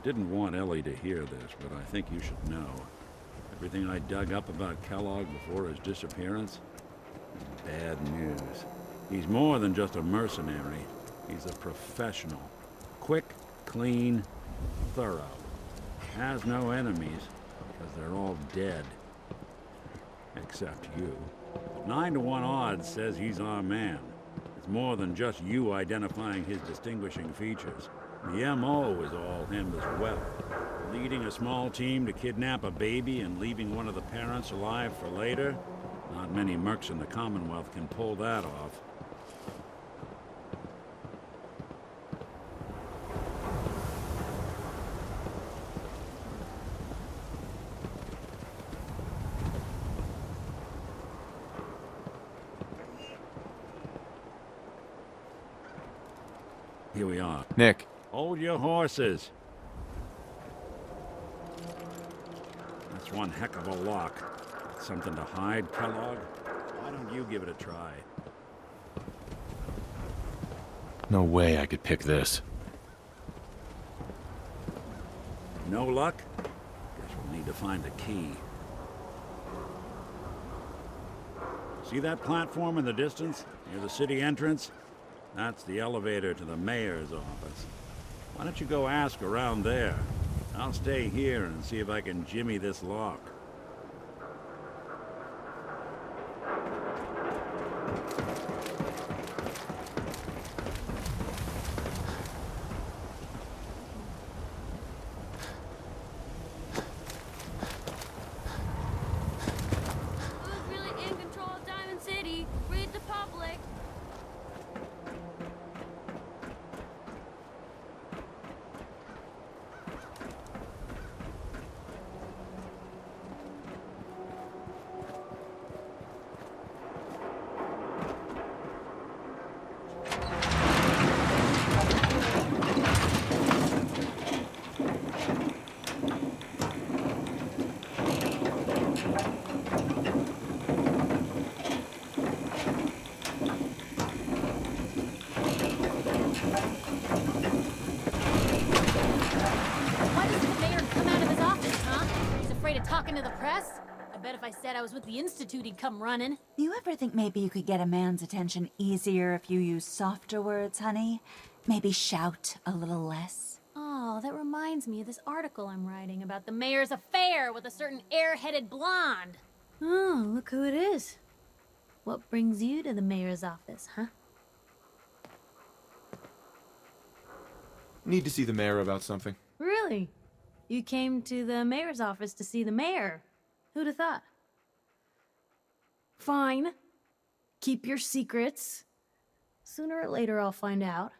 Didn't want Ellie to hear this, but I think you should know. Everything I dug up about Kellogg before his disappearance is bad news. He's more than just a mercenary. He's a professional. Quick, clean, thorough. Has no enemies, because they're all dead. Except you. 9-to-1 odds says he's our man. It's more than just you identifying his distinguishing features. The MO is all him as well. Leading a small team to kidnap a baby and leaving one of the parents alive for later? Not many mercs in the Commonwealth can pull that off. Here we are. Nick. Hold your horses. That's one heck of a lock. Something to hide, Kellogg? Why don't you give it a try? No way I could pick this. No luck? Guess we'll need to find a key. See that platform in the distance, near the city entrance? That's the elevator to the mayor's office. Why don't you go ask around there? I'll stay here and see if I can jimmy this lock. Who's really in control of Diamond City? Read the public. Talking to the press? I bet if I said I was with the Institute, he'd come running. You ever think maybe you could get a man's attention easier if you use softer words, honey? Maybe shout a little less? Oh, that reminds me of this article I'm writing about the mayor's affair with a certain air-headed blonde. Oh, look who it is. What brings you to the mayor's office, huh? Need to see the mayor about something. Really? You came to the mayor's office to see the mayor. Who'd have thought? Fine. Keep your secrets. Sooner or later I'll find out.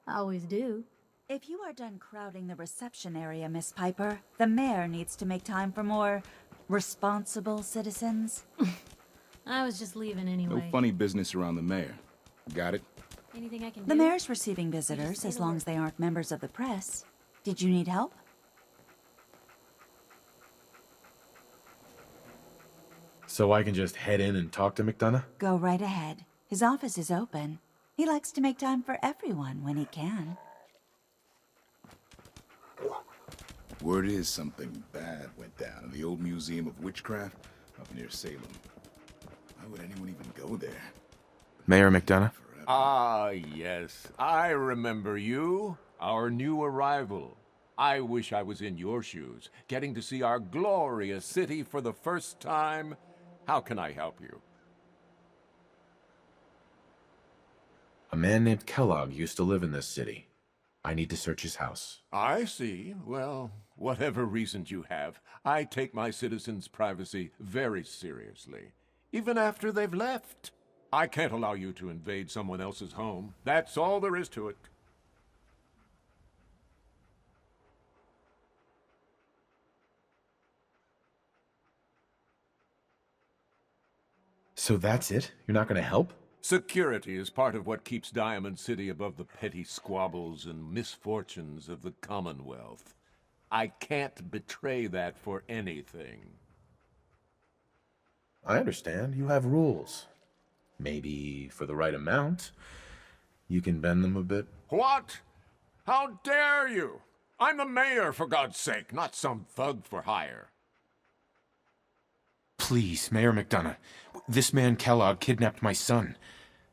I always do. If you are done crowding the reception area, Miss Piper, the mayor needs to make time for more responsible citizens. I was just leaving anyway. No funny business around the mayor. Got it? Anything I can do? The mayor's receiving visitors as long as they aren't members of the press. Did you need help? So I can just head in and talk to McDonough? Go right ahead. His office is open. He likes to make time for everyone when he can. Word is something bad went down in the old Museum of Witchcraft up near Salem. Why would anyone even go there? Mayor McDonough? Ah, yes. I remember you. Our new arrival. I wish I was in your shoes, getting to see our glorious city for the first time. How can I help you? A man named Kellogg used to live in this city. I need to search his house. I see. Well, whatever reasons you have, I take my citizens' privacy very seriously. Even after they've left. I can't allow you to invade someone else's home. That's all there is to it. So that's it? You're not gonna help? Security is part of what keeps Diamond City above the petty squabbles and misfortunes of the Commonwealth. I can't betray that for anything. I understand. You have rules. Maybe for the right amount, you can bend them a bit. What? How dare you? I'm the mayor, for God's sake, not some thug for hire. Please, Mayor McDonough. This man Kellogg kidnapped my son.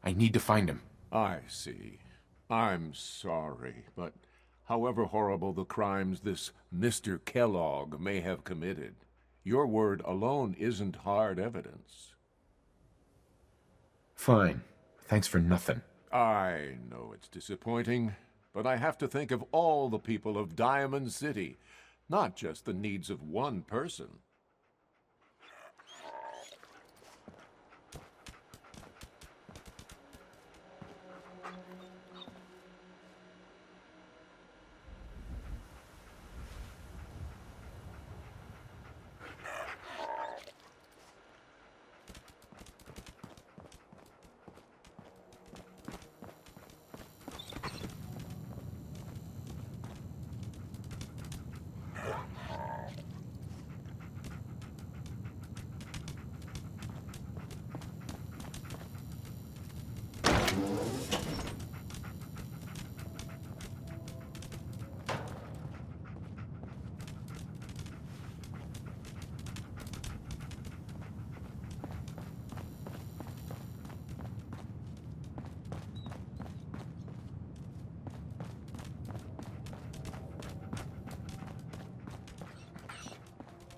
I need to find him. I see. I'm sorry, but however horrible the crimes this Mr. Kellogg may have committed, your word alone isn't hard evidence. Fine. Thanks for nothing. I know it's disappointing, but I have to think of all the people of Diamond City, not just the needs of one person.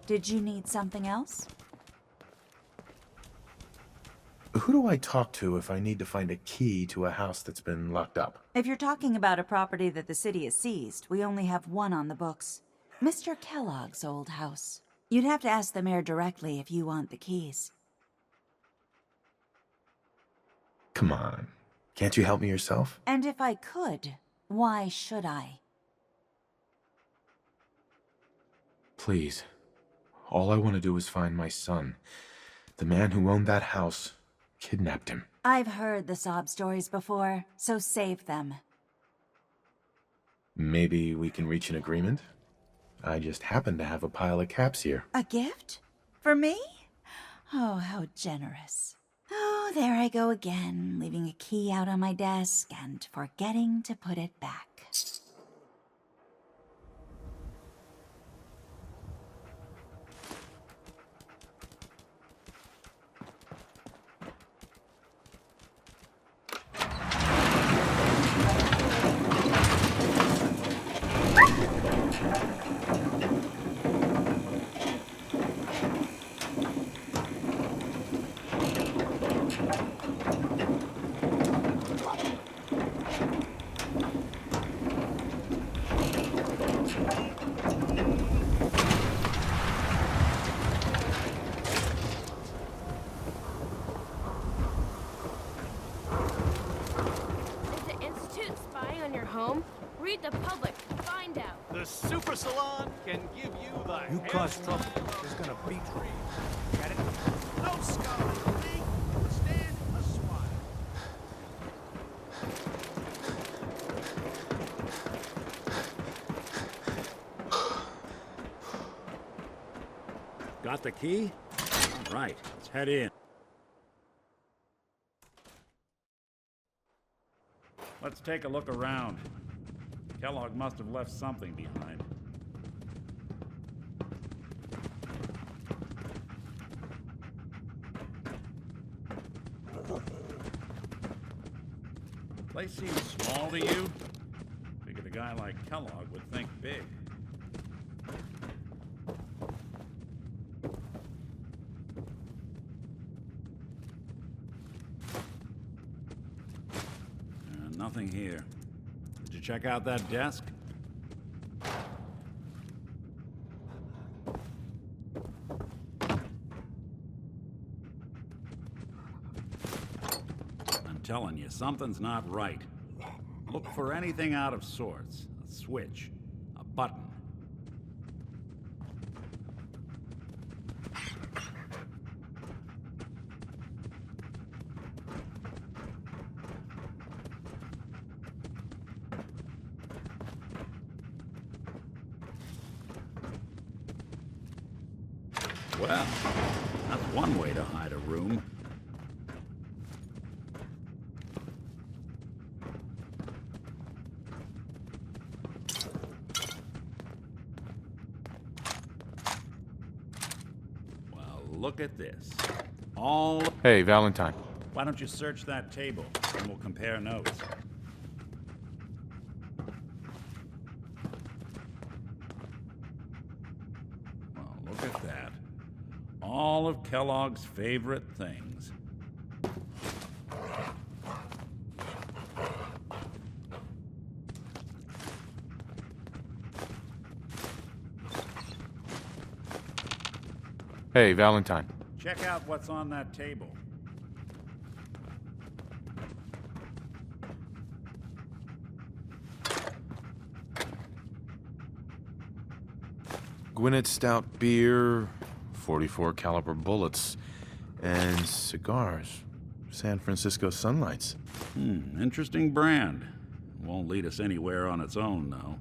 Did you need something else? Who do I talk to if I need to find a key to a house that's been locked up? If you're talking about a property that the city has seized, we only have one on the books. Mr. Kellogg's old house. You'd have to ask the mayor directly if you want the keys. Come on. Can't you help me yourself? And if I could, why should I? Please. All I want to do is find my son. The man who owned that house kidnapped him. I've heard the sob stories before, so save them. Maybe we can reach an agreement? I just happen to have a pile of caps here. A gift? For me? Oh, how generous. Oh, there I go again, leaving a key out on my desk and forgetting to put it back. Read the public. Find out. The Super Salon can give you the You cause trouble. There's gonna be trouble. Get it? No scholar. Me, stand a swat. Got the key? All right, let's head in. Let's take a look around. Kellogg must have left something behind. Place seems small to you? Figured a guy like Kellogg would think big. Nothing here. Did you check out that desk? I'm telling you, something's not right. Look for anything out of sorts. A switch, a button. Well, that's one way to hide a room. look at this. All... Hey, Valentine. Why don't you search that table, and we'll compare notes. Well, look at that. All of Kellogg's favorite things. Hey, Valentine. Check out what's on that table. Gwinnett Stout beer, 44 caliber bullets, and cigars. San Francisco Sunlights. Interesting brand. Won't lead us anywhere on its own, though.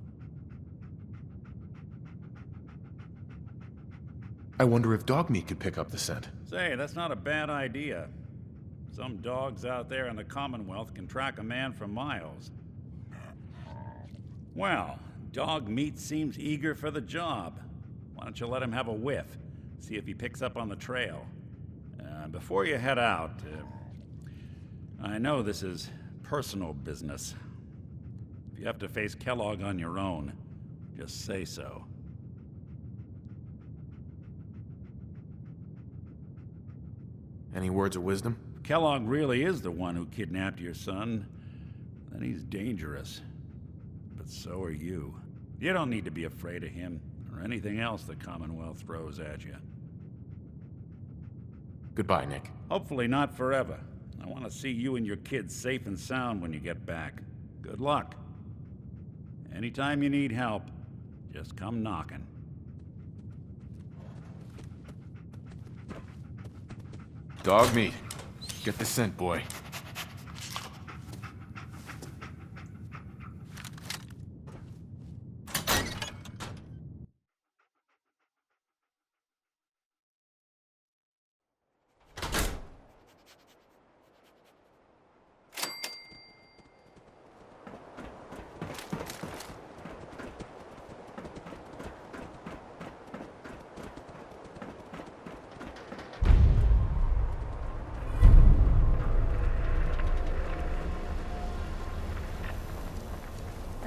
I wonder if dog meat could pick up the scent. Say, that's not a bad idea. Some dogs out there in the Commonwealth can track a man for miles. Well, dog meat seems eager for the job. Why don't you let him have a whiff? See if he picks up on the trail. Before you head out, I know this is personal business. If you have to face Kellogg on your own, just say so. Any words of wisdom? If Kellogg really is the one who kidnapped your son, then he's dangerous. But so are you. You don't need to be afraid of him or anything else the Commonwealth throws at you. Goodbye, Nick. Hopefully not forever. I want to see you and your kids safe and sound when you get back. Good luck. Anytime you need help, just come knocking. Dog meat. Get the scent, boy.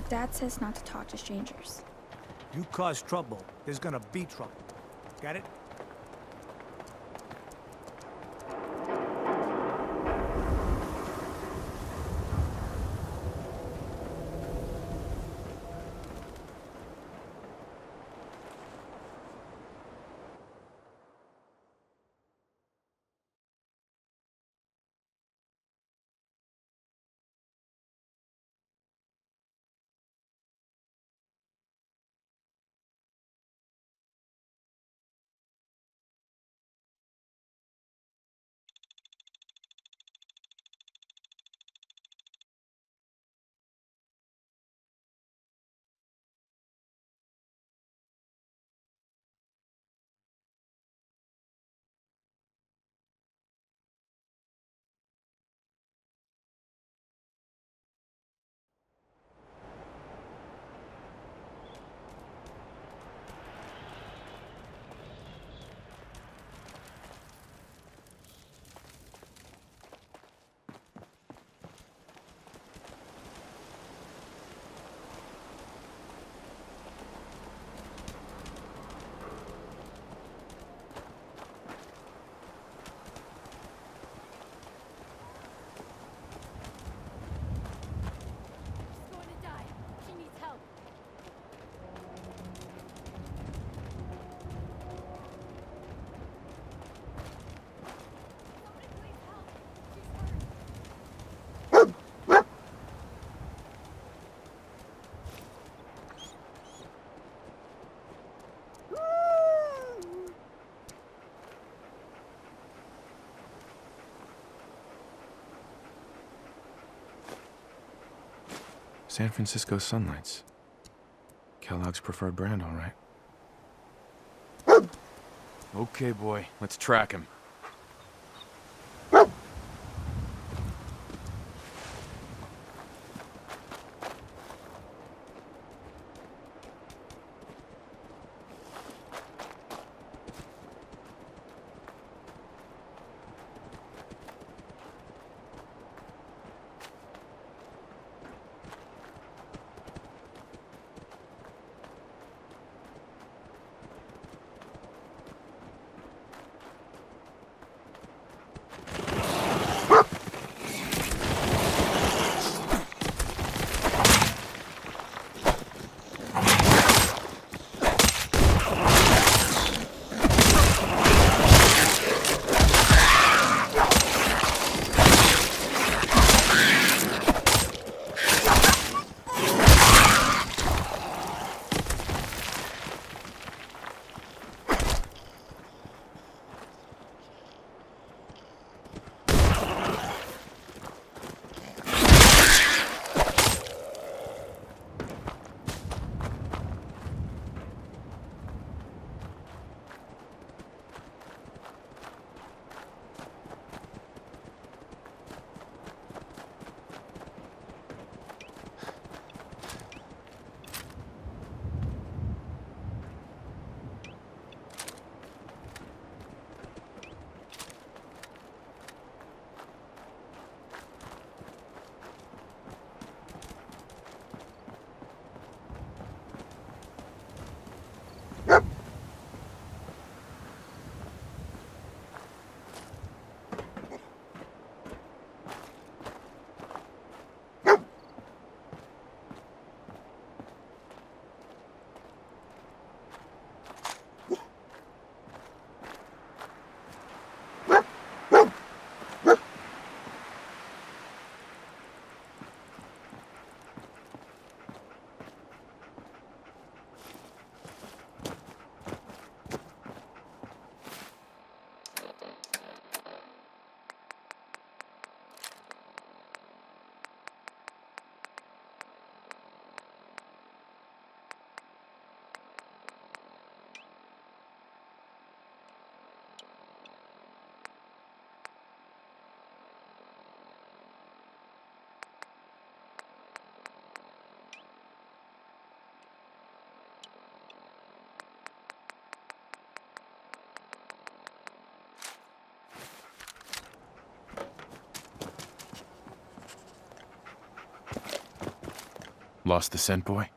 Dad says not to talk to strangers. You cause trouble, there's gonna be trouble. Got it? San Francisco Sunlights. Kellogg's preferred brand, all right. Okay, boy, let's track him. Lost the scent, boy?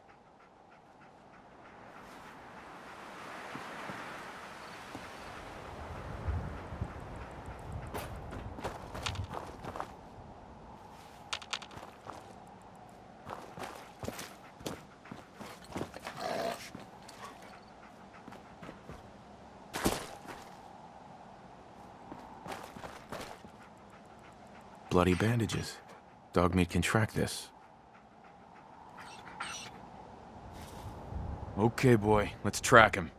Bloody bandages. Dog meat can track this. Okay, boy. Let's track him.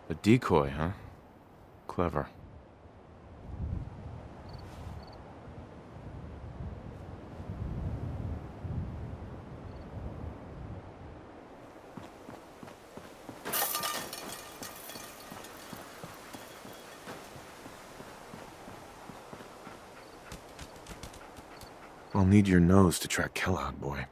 A decoy, huh? Clever. I'll need your nose to track Kellogg, boy.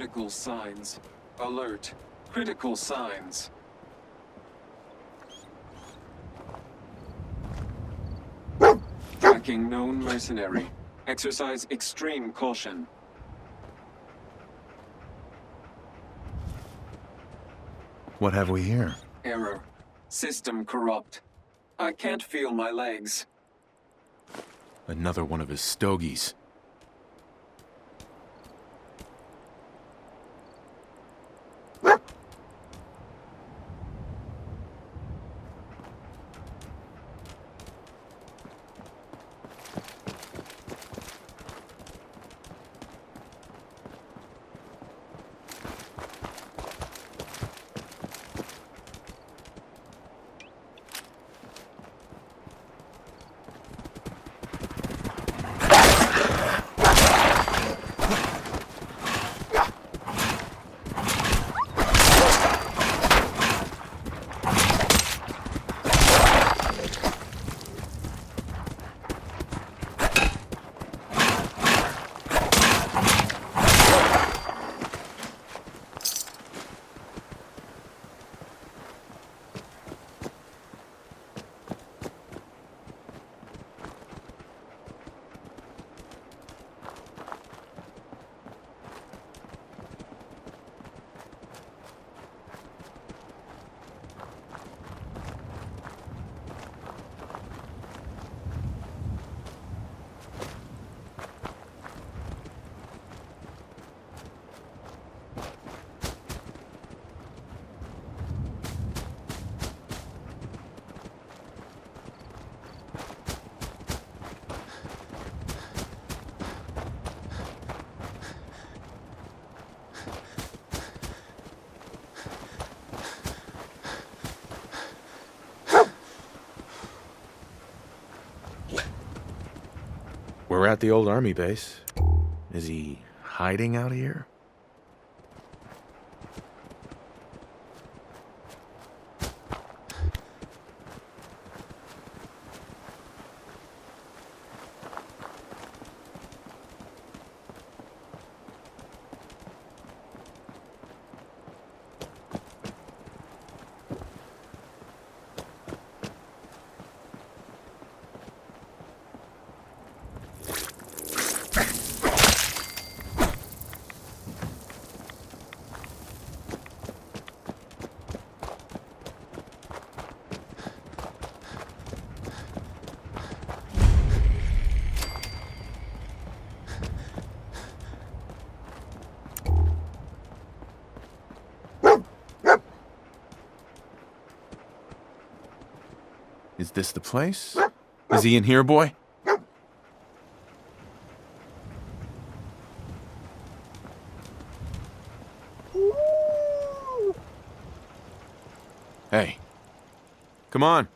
Critical signs. Alert. Critical signs. Tracking known mercenary. Exercise extreme caution. What have we here? Error. System corrupt. I can't feel my legs. Another one of his stogies. We're at the old army base. Is he hiding out here? Is this the place? Is he in here, boy? Hey. Come on.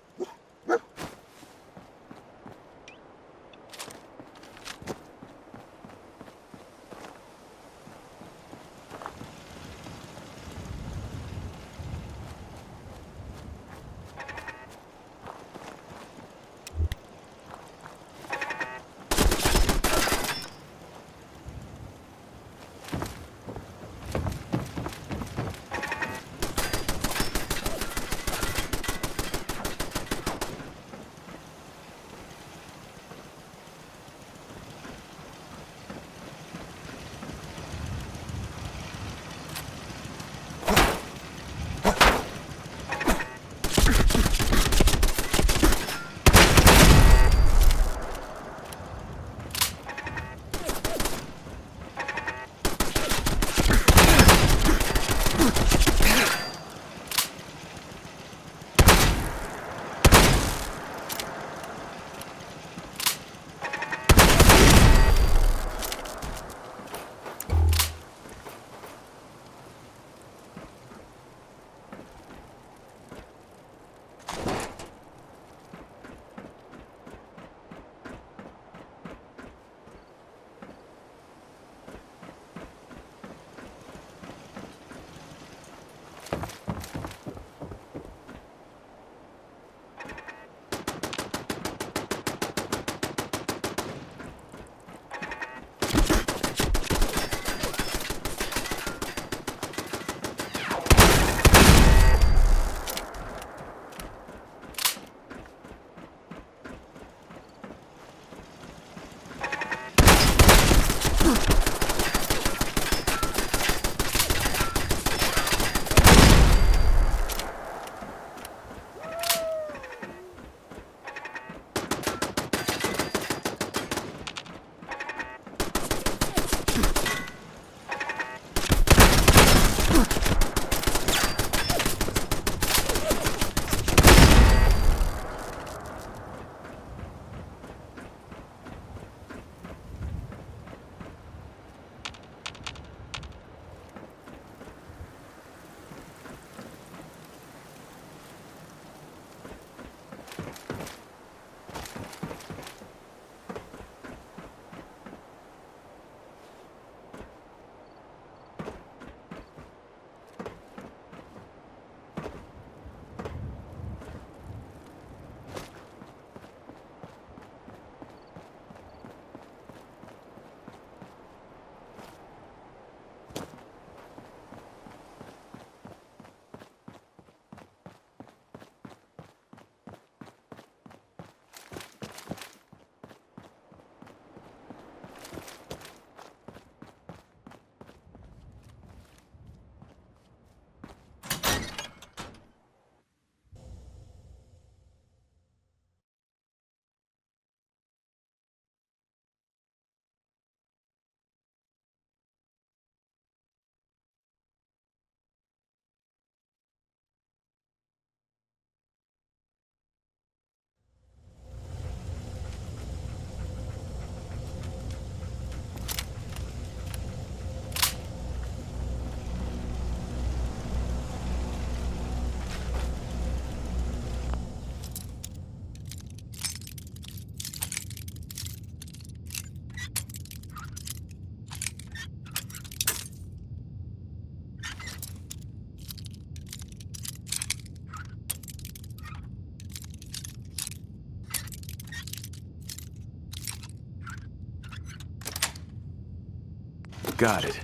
Got it.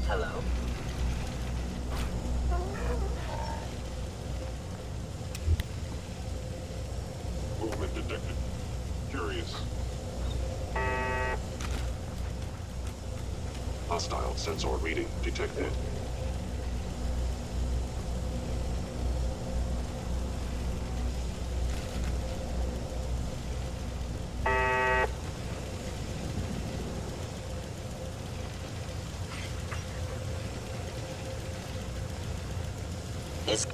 Hello? Movement detected. Curious. Hostile sensor reading detected. Is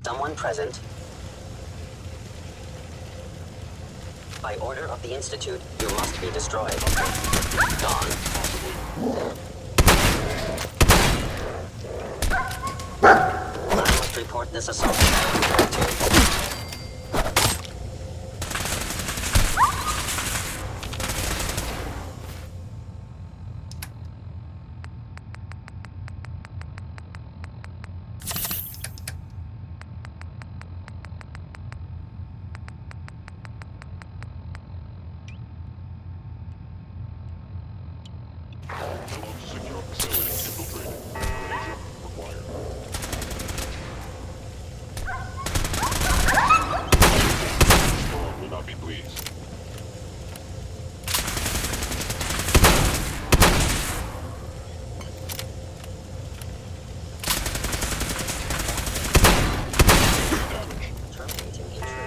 someone present? By order of the Institute, you must be destroyed. Gone. I must report this assault to Kellogg secure facility infiltrated. Erasure required. Strong will not be pleased. Damage. terminating intruder.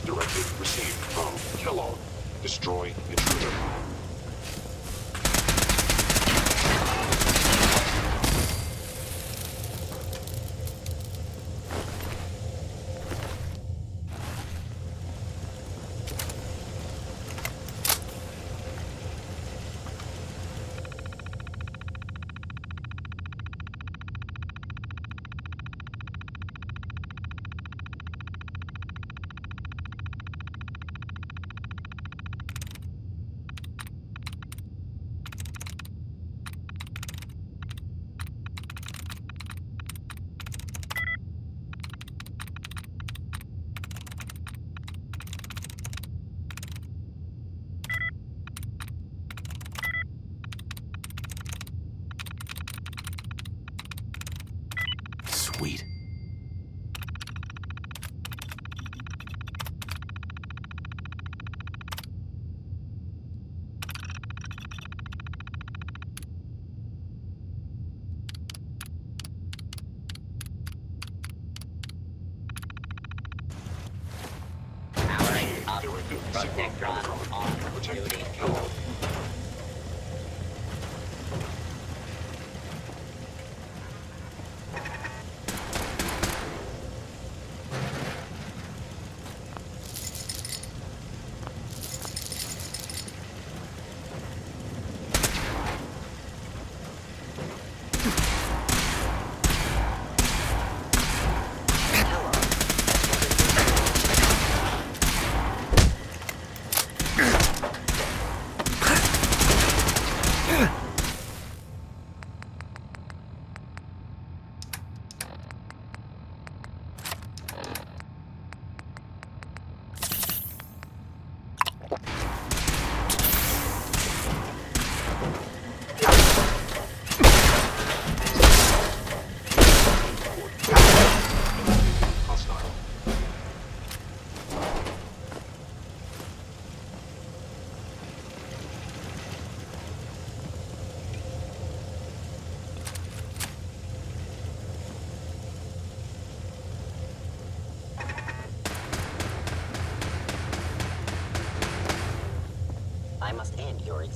Directive received from Kellogg. Destroy intruder. Sweet. Powering up. Directive Protect signal on Protect duty. Kellogg.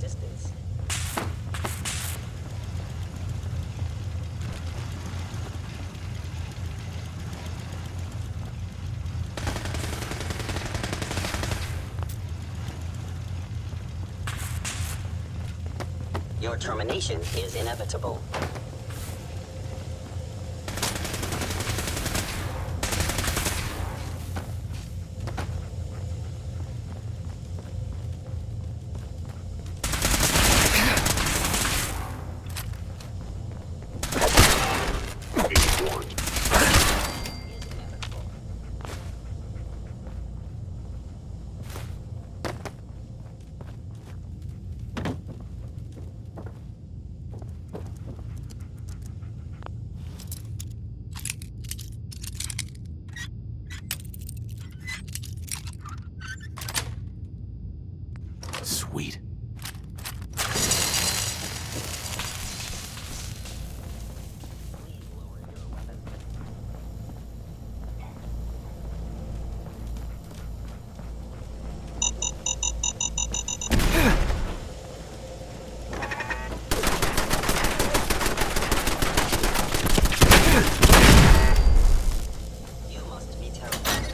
existence. Your termination is inevitable. Sweet. You must be terrified.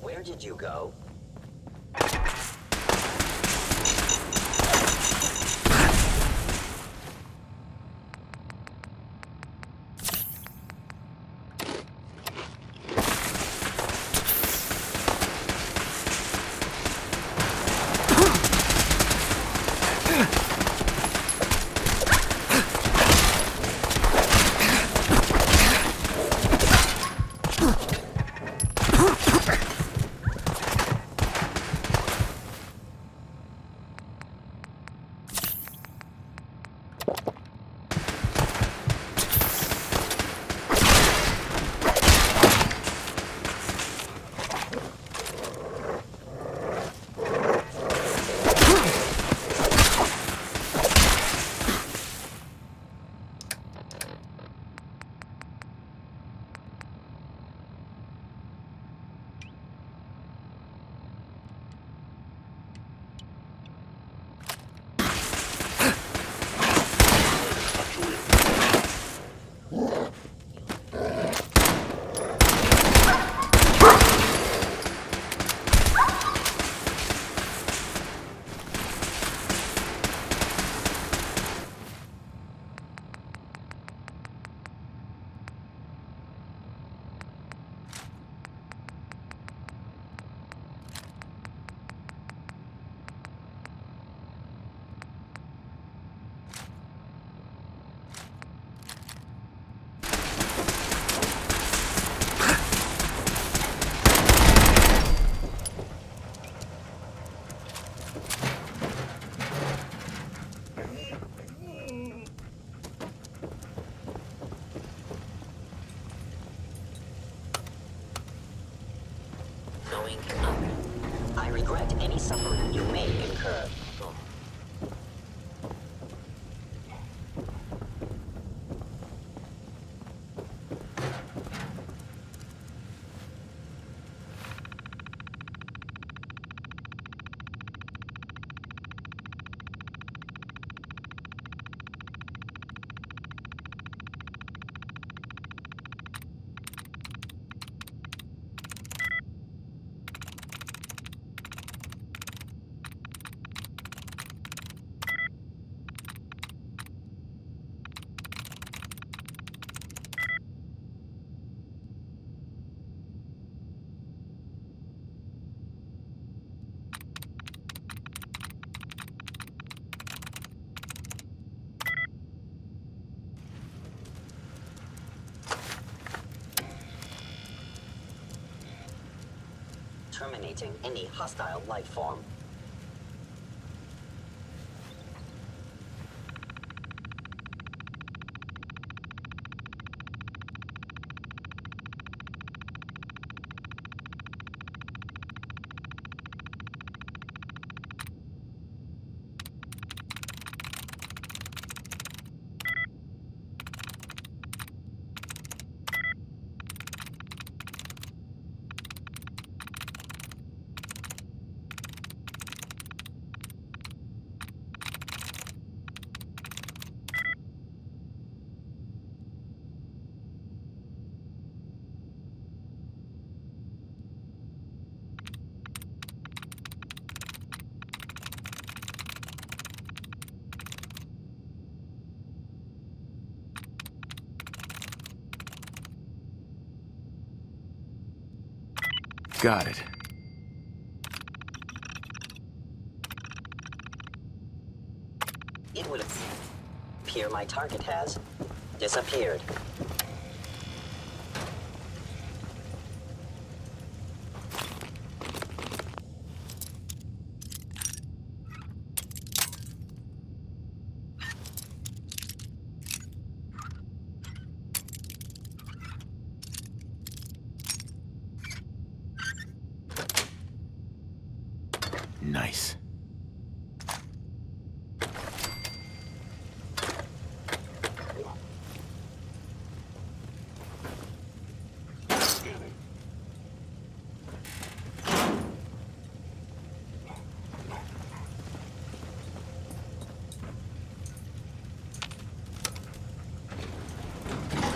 Where did you go? Going up. I regret any suffering you may incur. Terminating any hostile life form. Got it. It would appear my target has disappeared. Nice.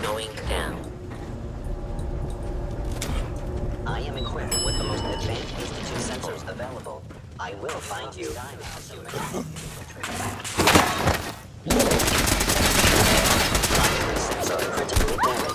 Going down. I am equipped with the most advanced Institute sensors available. I will find you. Primary sensor critically damaged.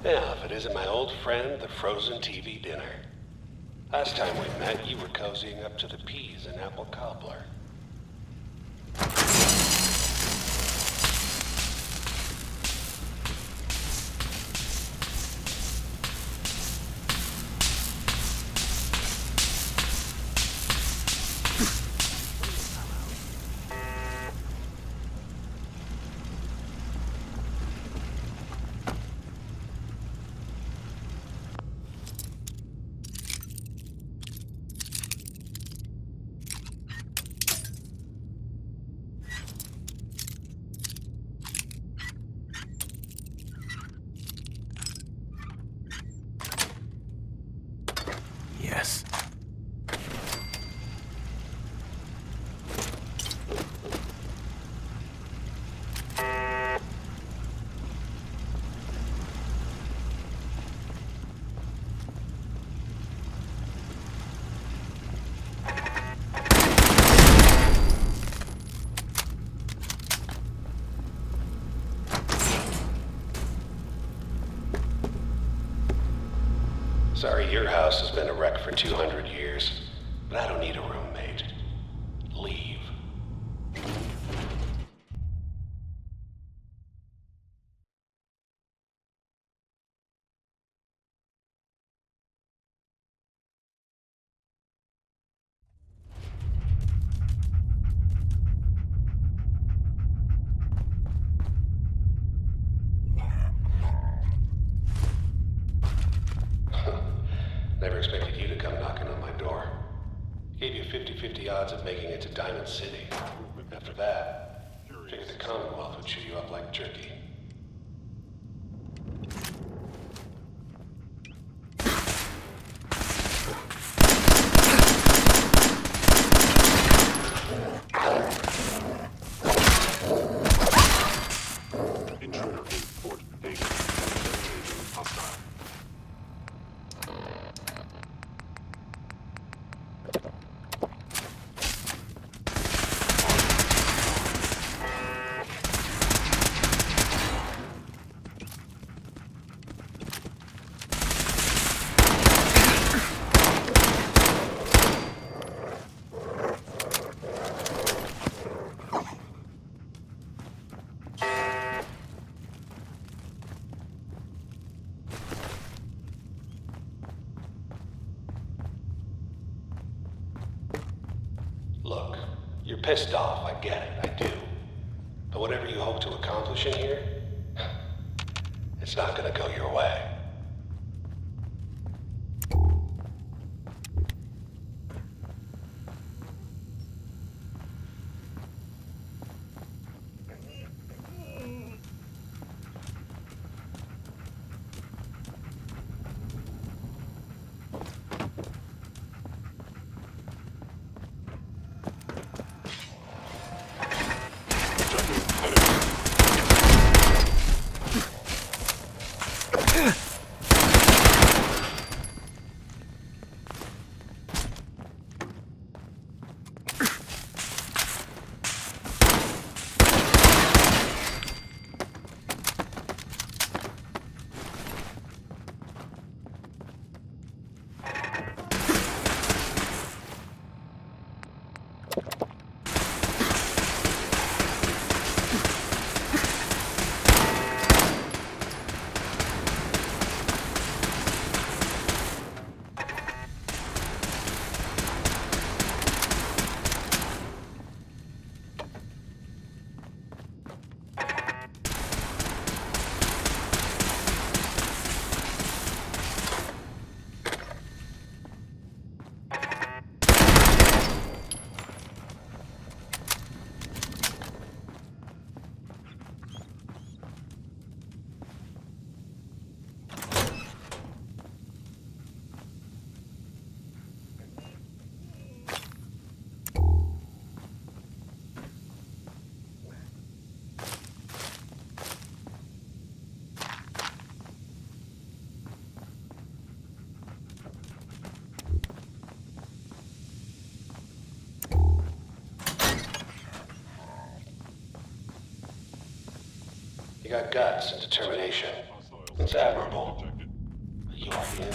Yeah, if it isn't my old friend, the frozen TV dinner. Last time we met, you were cozying up to the peas and apple cobbler. Yes. Sorry, your house has been a wreck for 200 years, but I don't need a roommate. Leave. Never expected you to come knocking on my door. Gave you 50-50 odds of making it to Diamond City. After that, figured the Commonwealth would chew you up like jerky. Intruder in Fort Hagen. Hostile. pissed off, I get it, I do. But whatever you hope to accomplish in here, it's not gonna go your way. You got guts and determination. It's admirable. But you are in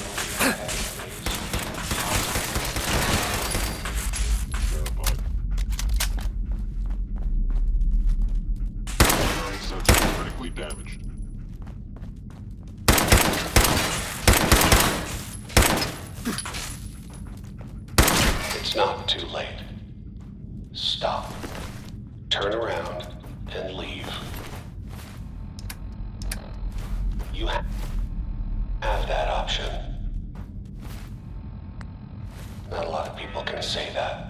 critically damaged. It's not too late. Stop. Turn around and leave. You have that option. Not a lot of people can say that.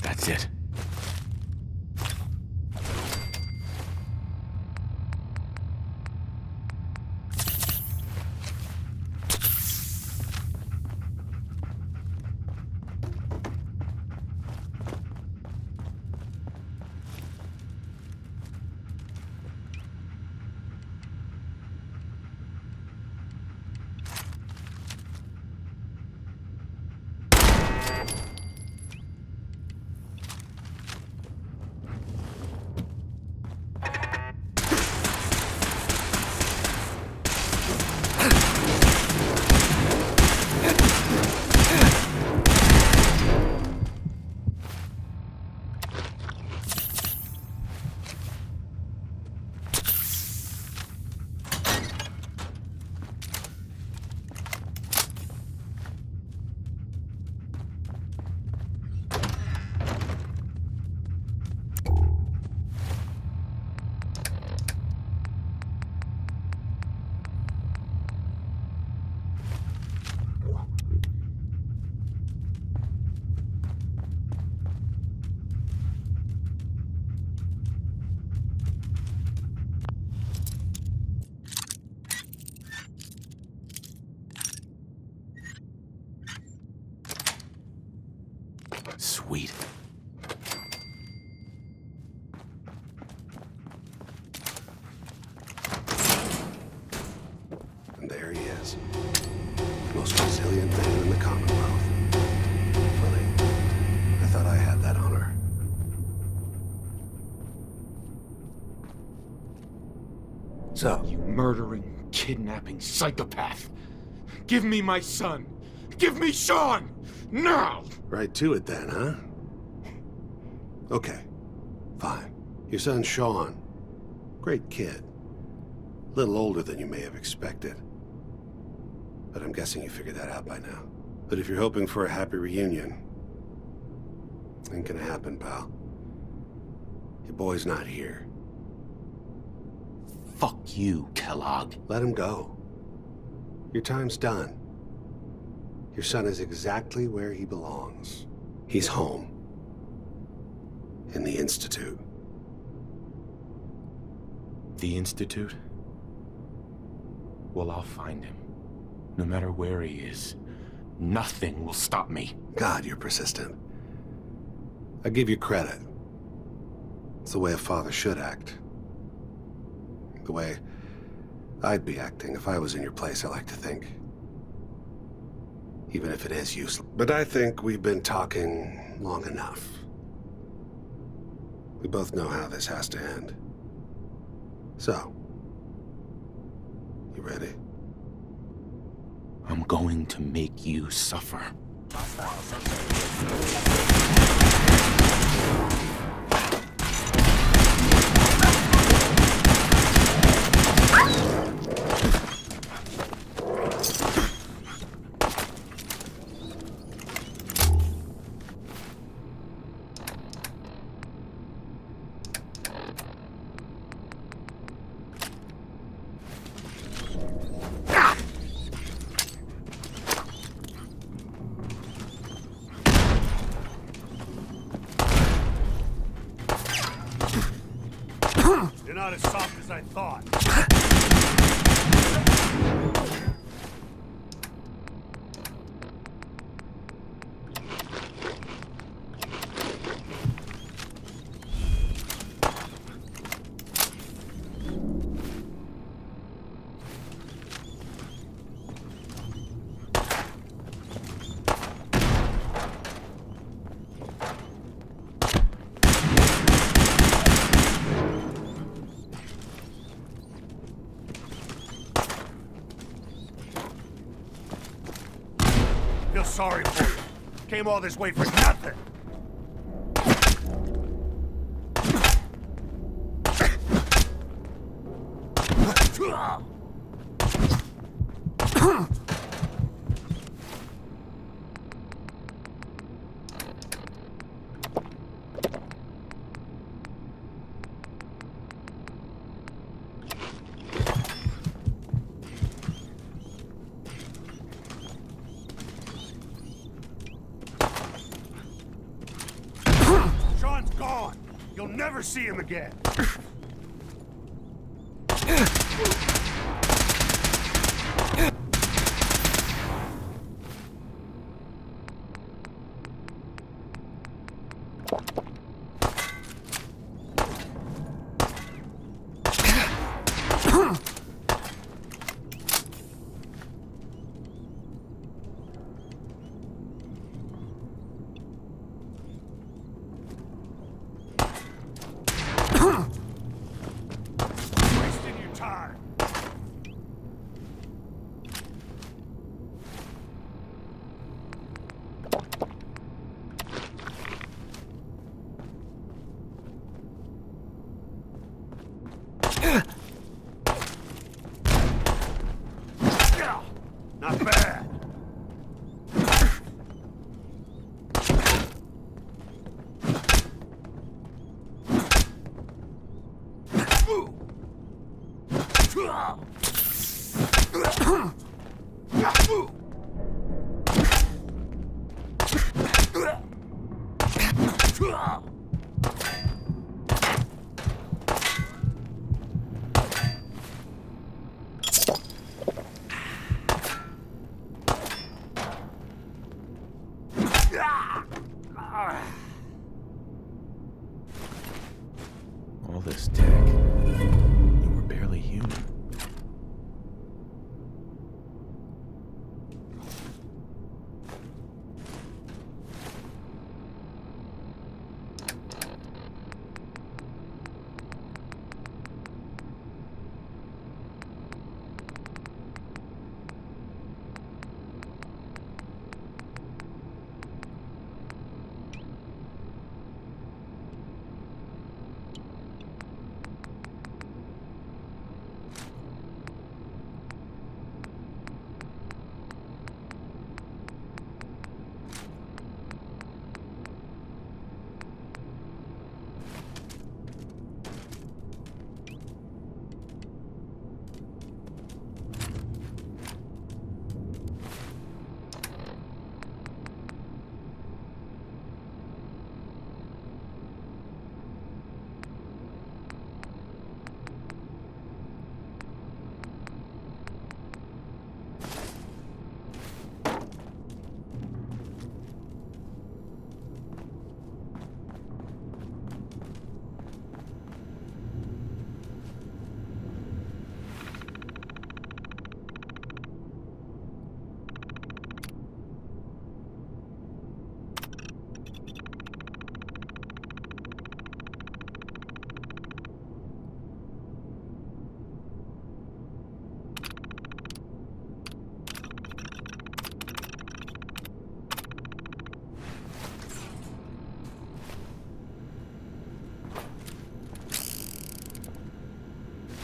That's it. Sweet. And there he is. Most resilient man in the Commonwealth. Funny. I thought I had that honor. So, You murdering, kidnapping psychopath. Give me my son. Give me Sean! Now! right to it then, huh? Okay. Fine. Your son Sean. Great kid. A little older than you may have expected. But I'm guessing you figured that out by now. But if you're hoping for a happy reunion, ain't gonna happen, pal. Your boy's not here. Fuck you, Kellogg. Let him go. Your time's done. Your son is exactly where he belongs. He's home. In the Institute. The Institute? Well, I'll find him. No matter where he is. Nothing will stop me. God, you're persistent. I give you credit. It's the way a father should act. The way I'd be acting if I was in your place, I like to think. Even if it is useless. But I think we've been talking long enough. We both know how this has to end. So, you ready? I'm going to make you suffer. You're not as soft as I thought. Feel sorry for you. Came all this way for nothing. Sean's gone. You'll never see him again. Wasting your time. Not bad. all this tech. You were barely human.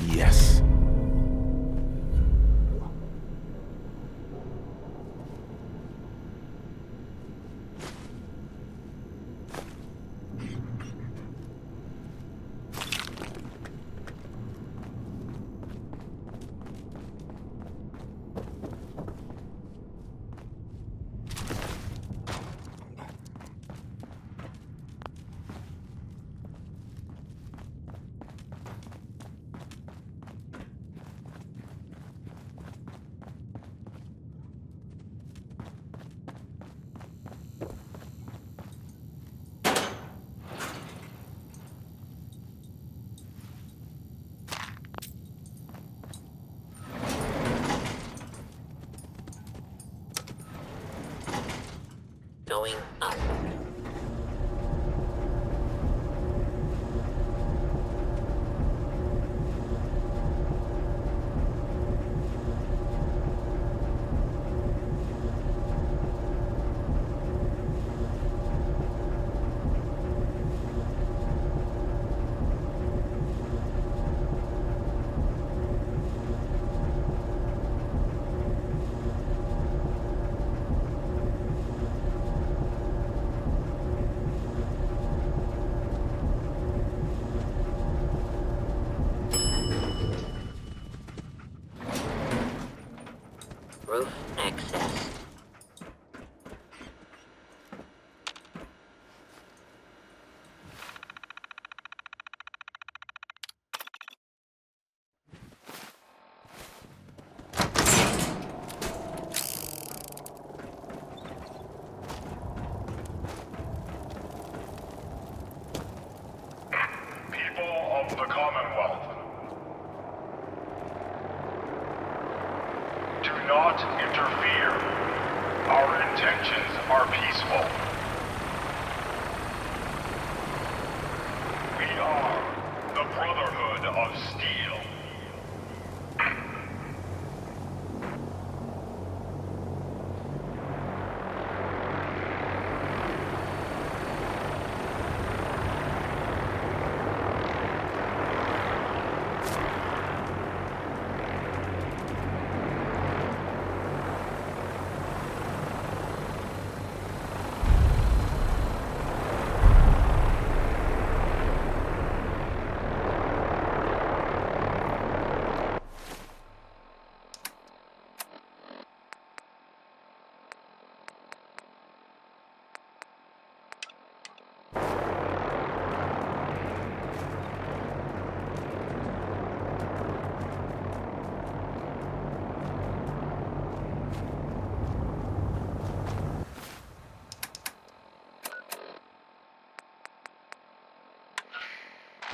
Yes. Going up. Roof access. People of the Commonwealth, do not interfere. Our intentions are peaceful. We are the Brotherhood of Steel.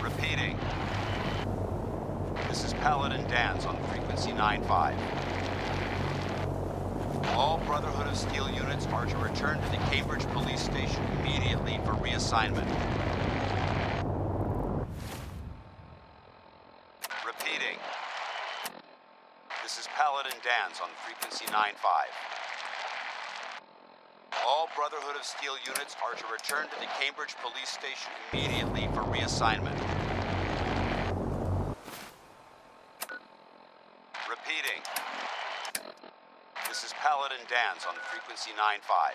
Repeating. This is Paladin Dance on frequency 9-5. All Brotherhood of Steel units are to return to the Cambridge Police Station immediately for reassignment. Repeating. This is Paladin Dance on frequency 9-5. All Brotherhood of Steel units are to return to the Cambridge Police Station immediately for reassignment. Repeating. This is Paladin Dance on frequency 9-5.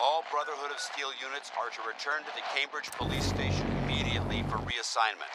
All Brotherhood of Steel units are to return to the Cambridge Police Station immediately for reassignment.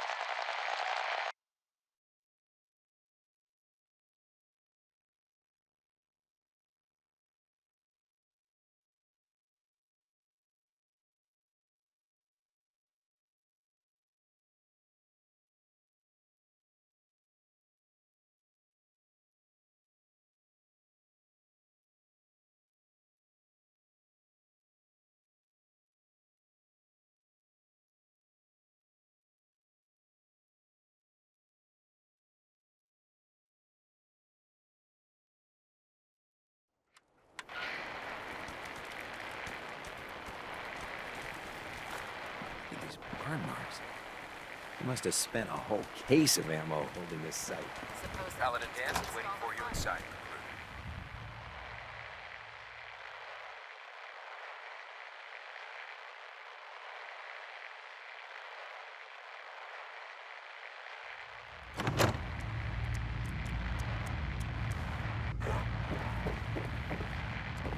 These burn marks. You must have spent a whole case of ammo holding this site. Paladin Dance is waiting for you inside.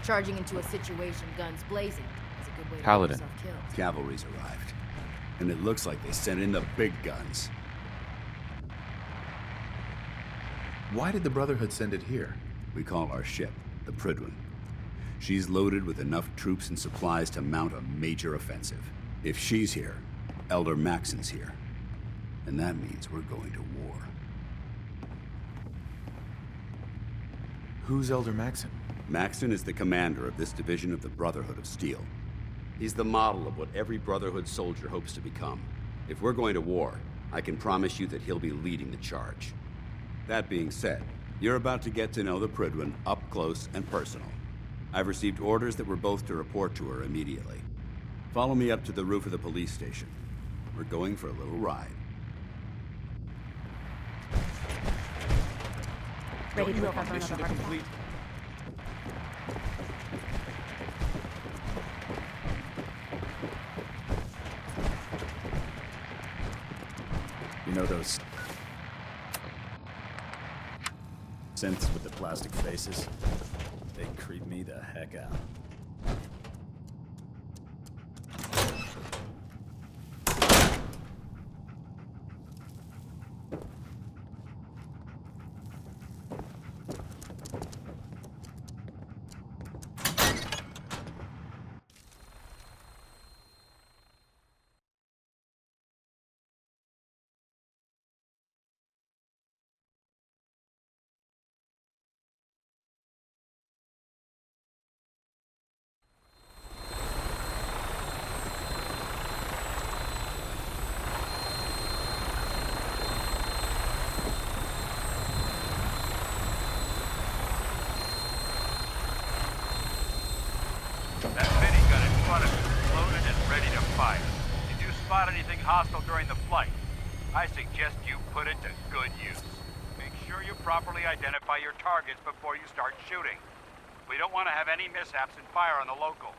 Charging into a situation, guns blazing, is a good way to Paladin. get yourself killed. Cavalry's arrived. And it looks like they sent in the big guns. Why did the Brotherhood send it here? We call our ship the Prydwen. She's loaded with enough troops and supplies to mount a major offensive. If she's here, Elder Maxon's here. And that means we're going to war. Who's Elder Maxon? Maxon is the commander of this division of the Brotherhood of Steel. He's the model of what every Brotherhood soldier hopes to become. If we're going to war, I can promise you that he'll be leading the charge. That being said, you're about to get to know the Prydwen up close and personal. I've received orders that we're both to report to her immediately. Follow me up to the roof of the police station. We're going for a little ride. Ready to look up Mission to complete. You know those synths with the plastic faces? They creep me the heck out. That minigun in front of you is loaded and ready to fire. Did you spot anything hostile during the flight? I suggest you put it to good use. Make sure you properly identify your targets before you start shooting. We don't want to have any mishaps and fire on the locals.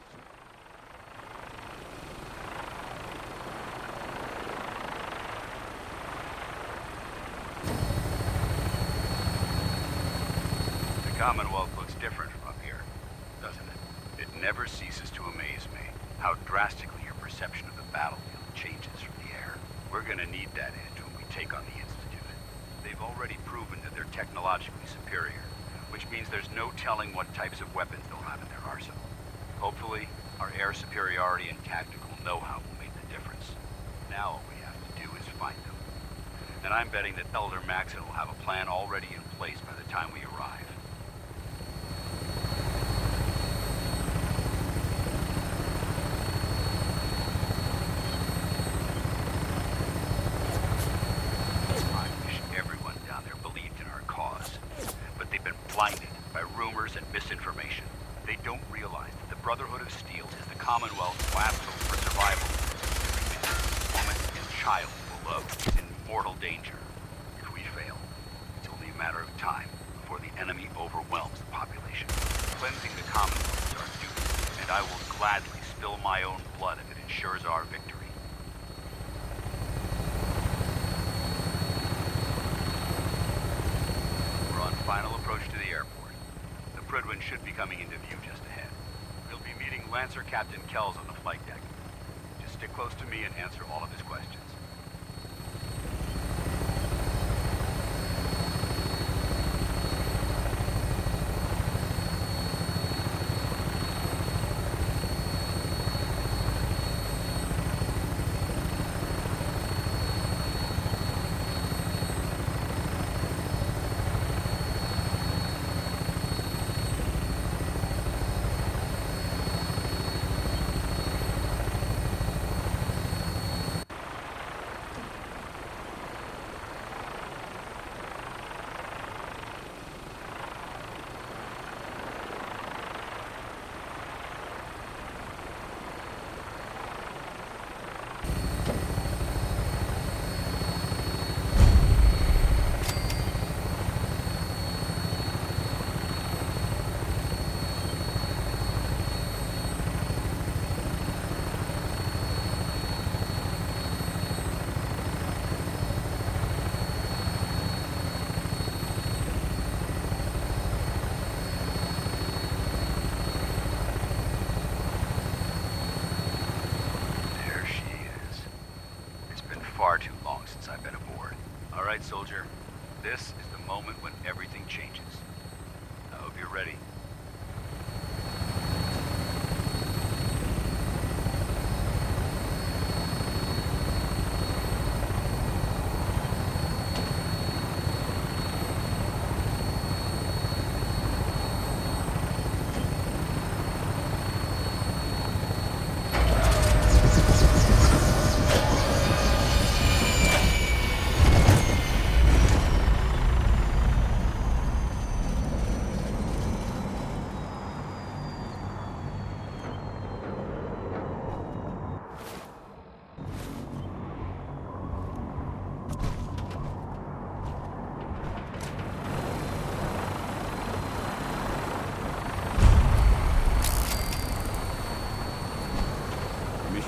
The Commonwealth looks different from up here, doesn't it? It never ceases to amaze me how drastically your perception of the battlefield changes from the air. We're gonna need that edge when we take on the Institute. They've already proven that they're technologically superior, which means there's no telling what types of weapons they'll have in their arsenal. Hopefully, our air superiority and tactical know-how will make the difference. Now all we have to do is find them. And I'm betting that Elder Maxon will have a plan already in place by the time we arrive. Brotherhood of Steel is the Commonwealth's last hope for survival. Woman and child below is in mortal danger. If we fail, it's only a matter of time before the enemy overwhelms the population. Cleansing the Commonwealth is our duty, and I will gladly spill my own blood if it ensures our victory. We're on final approach to the airport. The Prydwen should be coming into view just ahead. We'll be meeting Lancer Captain Kells on the flight deck. Just stick close to me and answer all of his questions. Far too long since I've been aboard. All right, soldier. This is the moment when everything changes. I hope you're ready.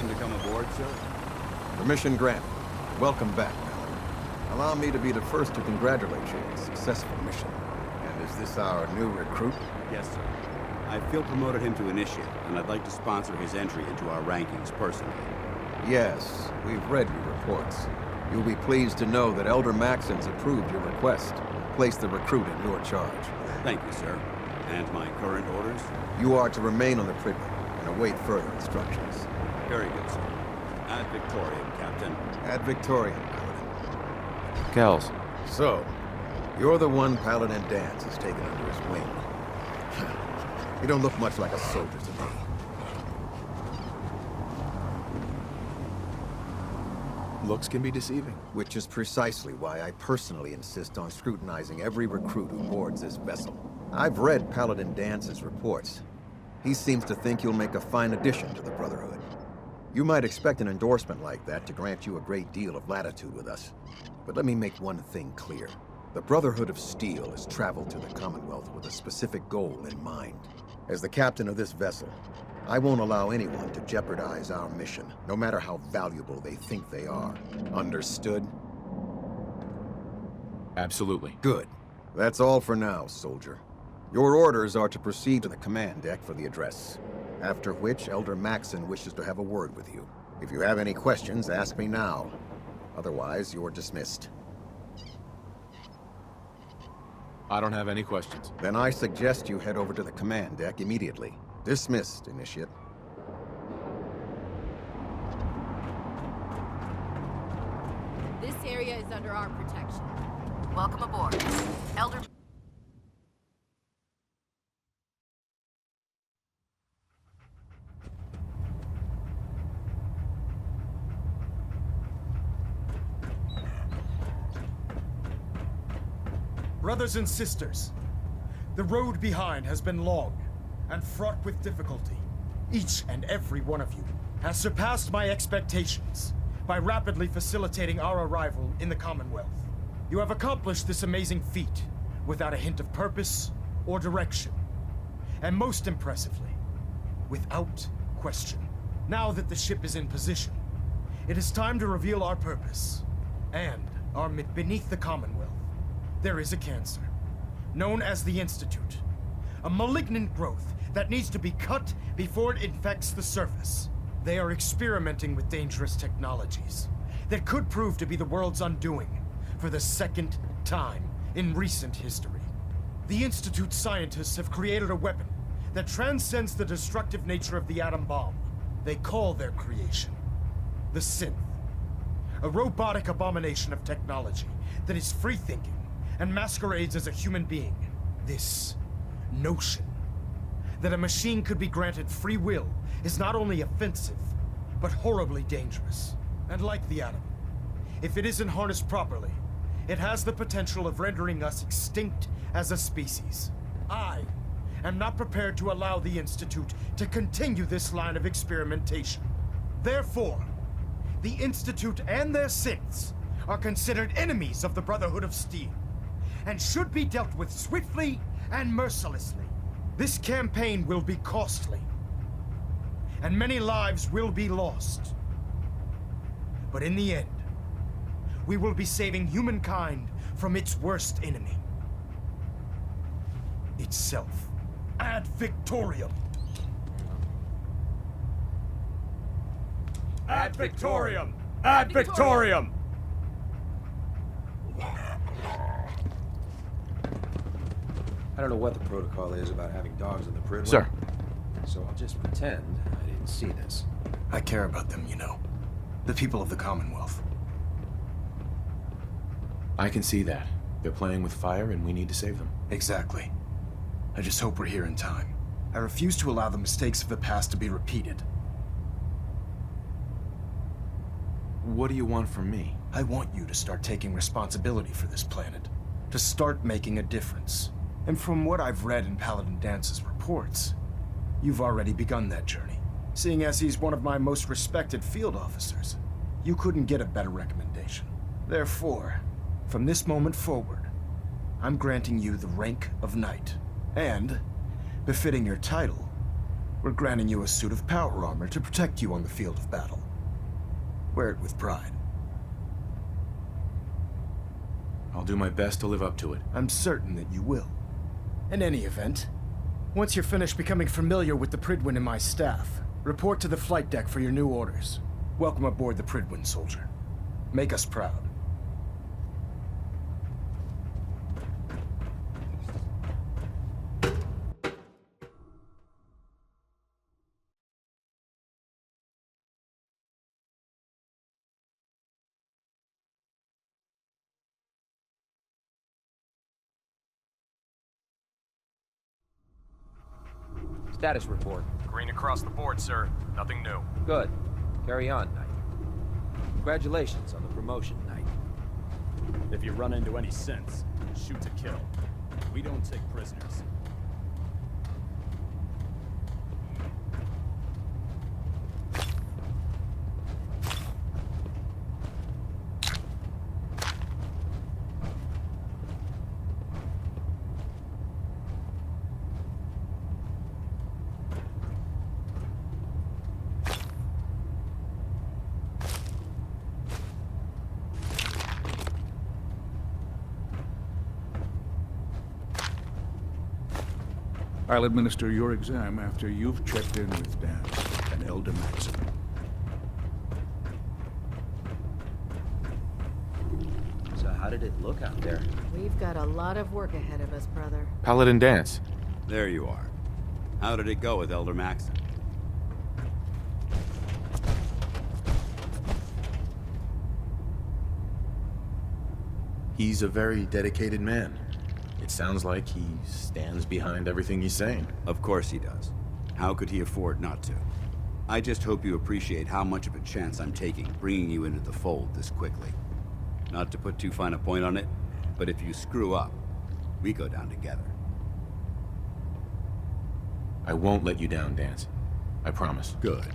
To come aboard, sir? Permission granted. Welcome back, Paladin. Allow me to be the first to congratulate you on a successful mission. And is this our new recruit? Yes, sir. I feel promoted him to initiate, and I'd like to sponsor his entry into our rankings personally. Yes, we've read your reports. You'll be pleased to know that Elder Maxon's approved your request and placed the recruit in your charge. Thank you, sir. And my current orders? You are to remain on the Prydwen and await further instructions. Very good, sir. Ad Victoriam, Captain. Ad Victoriam, Paladin. Kells. So, you're the one Paladin Danse has taken under his wing. You don't look much like a soldier to me. Looks can be deceiving. Which is precisely why I personally insist on scrutinizing every recruit who boards this vessel. I've read Paladin Dance's reports. He seems to think you'll make a fine addition to the Brotherhood. You might expect an endorsement like that to grant you a great deal of latitude with us. But let me make one thing clear. The Brotherhood of Steel has traveled to the Commonwealth with a specific goal in mind. As the captain of this vessel, I won't allow anyone to jeopardize our mission, no matter how valuable they think they are. Understood? Absolutely. Good. That's all for now, soldier. Your orders are to proceed to the command deck for the address. After which, Elder Maxon wishes to have a word with you. If you have any questions, ask me now. Otherwise, you're dismissed. I don't have any questions. Then I suggest you head over to the command deck immediately. Dismissed, Initiate. This area is under our protection. Welcome aboard. Elder... Brothers and sisters, the road behind has been long and fraught with difficulty. Each and every one of you has surpassed my expectations by rapidly facilitating our arrival in the Commonwealth. You have accomplished this amazing feat without a hint of purpose or direction. And most impressively, without question. Now that the ship is in position, it is time to reveal our purpose and our beneath the Commonwealth. There is a cancer, known as the Institute. A malignant growth that needs to be cut before it infects the surface. They are experimenting with dangerous technologies that could prove to be the world's undoing for the second time in recent history. The Institute scientists have created a weapon that transcends the destructive nature of the atom bomb. They call their creation the Synth. A robotic abomination of technology that is free-thinking and masquerades as a human being. This notion that a machine could be granted free will is not only offensive, but horribly dangerous. And like the atom, if it isn't harnessed properly, it has the potential of rendering us extinct as a species. I am not prepared to allow the Institute to continue this line of experimentation. Therefore, the Institute and their synths are considered enemies of the Brotherhood of Steel, and should be dealt with swiftly and mercilessly. This campaign will be costly, and many lives will be lost. But in the end, we will be saving humankind from its worst enemy. Itself. Ad Victoriam! Ad Victoriam! Ad Victoriam! I don't know what the protocol is about having dogs in the Pridwin. Sir. So I'll just pretend I didn't see this. I care about them, you know. The people of the Commonwealth. I can see that. They're playing with fire and we need to save them. Exactly. I just hope we're here in time. I refuse to allow the mistakes of the past to be repeated. What do you want from me? I want you to start taking responsibility for this planet. To start making a difference. And from what I've read in Paladin Dance's reports, you've already begun that journey. Seeing as he's one of my most respected field officers, you couldn't get a better recommendation. Therefore, from this moment forward, I'm granting you the rank of Knight. And, befitting your title, we're granting you a suit of power armor to protect you on the field of battle. Wear it with pride. I'll do my best to live up to it. I'm certain that you will. In any event, once you're finished becoming familiar with the Pridwin and my staff, report to the flight deck for your new orders. Welcome aboard the Pridwin, soldier. Make us proud. Status report. Green across the board, sir. Nothing new. Good. Carry on, Knight. Congratulations on the promotion, Knight. If you run into any synths, shoot to kill. We don't take prisoners. I'll administer your exam after you've checked in with Dance and Elder Maxim. So how did it look out there? We've got a lot of work ahead of us, brother. Paladin Dance. There you are. How did it go with Elder Maxim? He's a very dedicated man. It sounds like he stands behind everything he's saying. Of course he does. How could he afford not to? I just hope you appreciate how much of a chance I'm taking bringing you into the fold this quickly. Not to put too fine a point on it, but if you screw up, we go down together. I won't let you down, Dance. I promise. Good.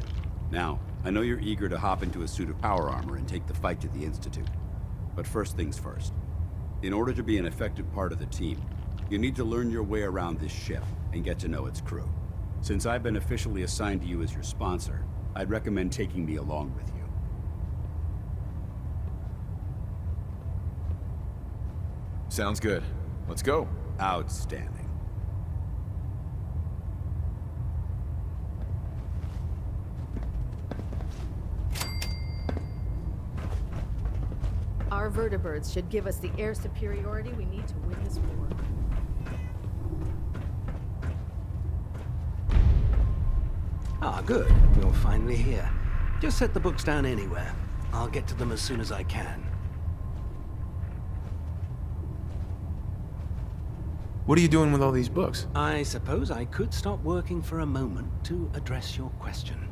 Now, I know you're eager to hop into a suit of power armor and take the fight to the Institute. But first things first. In order to be an effective part of the team, you need to learn your way around this ship and get to know its crew. Since I've been officially assigned to you as your sponsor, I'd recommend taking me along with you. Sounds good. Let's go. Outstanding. Our vertibirds should give us the air superiority we need to win this war. Ah, good. You're finally here. Just set the books down anywhere. I'll get to them as soon as I can. What are you doing with all these books? I suppose I could stop working for a moment to address your question.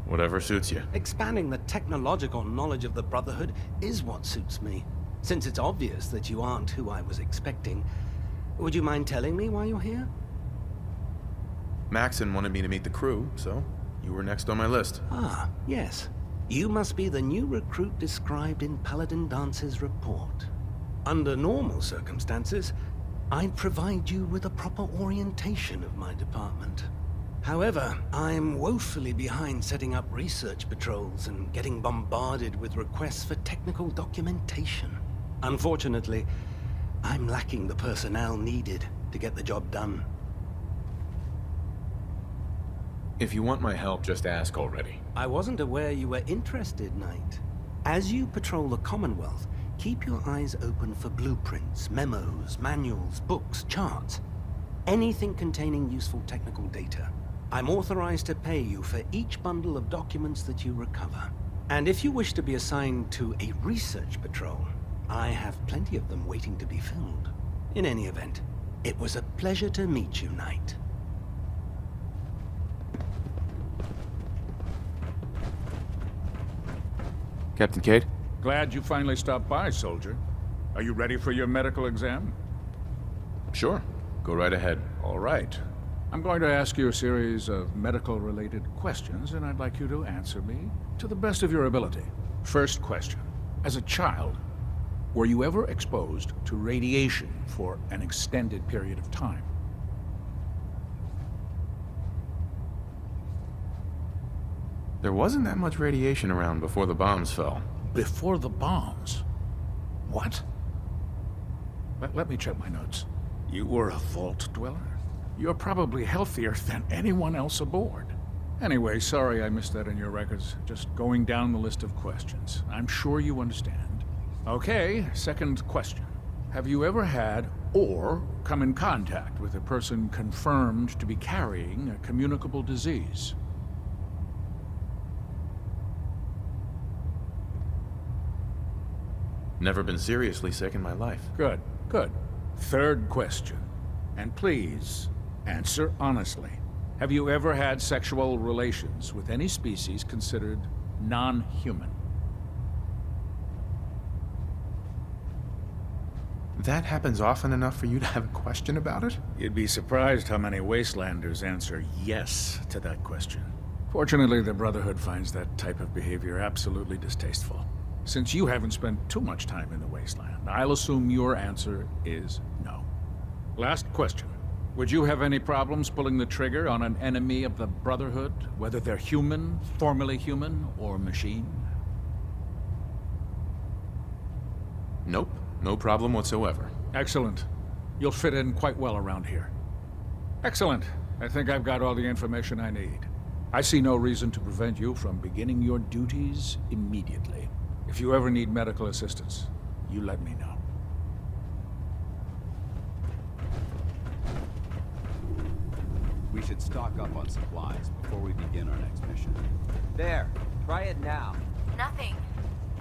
Whatever suits you. Expanding the technological knowledge of the Brotherhood is what suits me. Since it's obvious that you aren't who I was expecting, would you mind telling me why you're here? Maxon wanted me to meet the crew, so you were next on my list. Ah, yes. You must be the new recruit described in Paladin Dance's report. Under normal circumstances, I'd provide you with a proper orientation of my department. However, I'm woefully behind setting up research patrols and getting bombarded with requests for technical documentation. Unfortunately, I'm lacking the personnel needed to get the job done. If you want my help, just ask already. I wasn't aware you were interested, Knight. As you patrol the Commonwealth, keep your eyes open for blueprints, memos, manuals, books, charts. Anything containing useful technical data. I'm authorized to pay you for each bundle of documents that you recover. And if you wish to be assigned to a research patrol, I have plenty of them waiting to be filled. In any event, it was a pleasure to meet you, Knight. Captain Cade? Glad you finally stopped by, soldier. Are you ready for your medical exam? Sure. Go right ahead. All right. I'm going to ask you a series of medical-related questions, and I'd like you to answer me to the best of your ability. First question. As a child, were you ever exposed to radiation for an extended period of time? There wasn't that much radiation around before the bombs fell. Before the bombs? What? Let me check my notes. You were a vault dweller? You're probably healthier than anyone else aboard. Anyway, sorry I missed that in your records. Just going down the list of questions. I'm sure you understand. Okay, second question. Have you ever had or come in contact with a person confirmed to be carrying a communicable disease? Never been seriously sick in my life. Good, good. Third question. And please, answer honestly. Have you ever had sexual relations with any species considered non-human? That happens often enough for you to have a question about it? You'd be surprised how many Wastelanders answer yes to that question. Fortunately, the Brotherhood finds that type of behavior absolutely distasteful. Since you haven't spent too much time in the Wasteland, I'll assume your answer is no. Last question. Would you have any problems pulling the trigger on an enemy of the Brotherhood, whether they're human, formerly human, or machine? Nope. No problem whatsoever. Excellent. You'll fit in quite well around here. Excellent. I think I've got all the information I need. I see no reason to prevent you from beginning your duties immediately. If you ever need medical assistance, you let me know. We should stock up on supplies before we begin our next mission. There. Try it now. Nothing.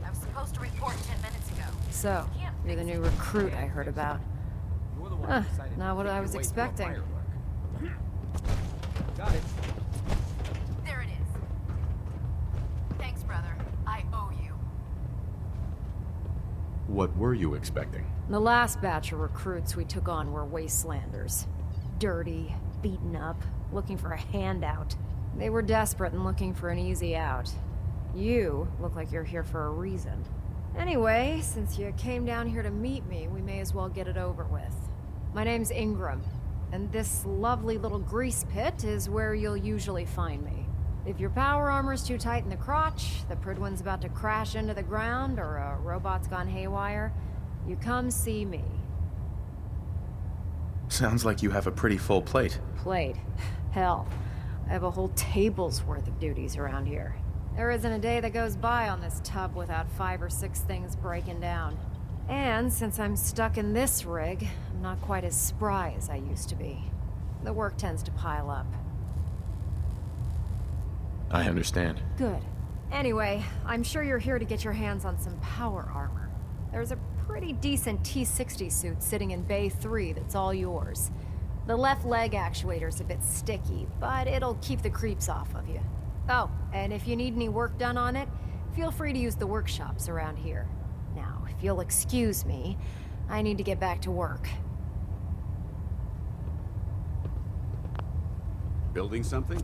I was supposed to report 10 minutes ago. So, you're the new recruit I heard about. Not what I was expecting. Got it. There it is. Thanks, brother. I owe you. What were you expecting? The last batch of recruits we took on were Wastelanders. Dirty, beaten up, looking for a handout. They were desperate and looking for an easy out. You look like you're here for a reason. Anyway, since you came down here to meet me, we may as well get it over with. My name's Ingram, and this lovely little grease pit is where you'll usually find me. If your power armor's too tight in the crotch, the Pridwin's about to crash into the ground, or a robot's gone haywire, you come see me. Sounds like you have a pretty full plate. Plate? Hell, I have a whole table's worth of duties around here. There isn't a day that goes by on this tub without 5 or 6 things breaking down. And since I'm stuck in this rig, I'm not quite as spry as I used to be. The work tends to pile up. I understand. Good. Anyway, I'm sure you're here to get your hands on some power armor. There's a pretty decent T-60 suit sitting in Bay 3 that's all yours. The left leg actuator's a bit sticky, but it'll keep the creeps off of you. Oh, and if you need any work done on it, feel free to use the workshops around here. Now, if you'll excuse me, I need to get back to work. Building something?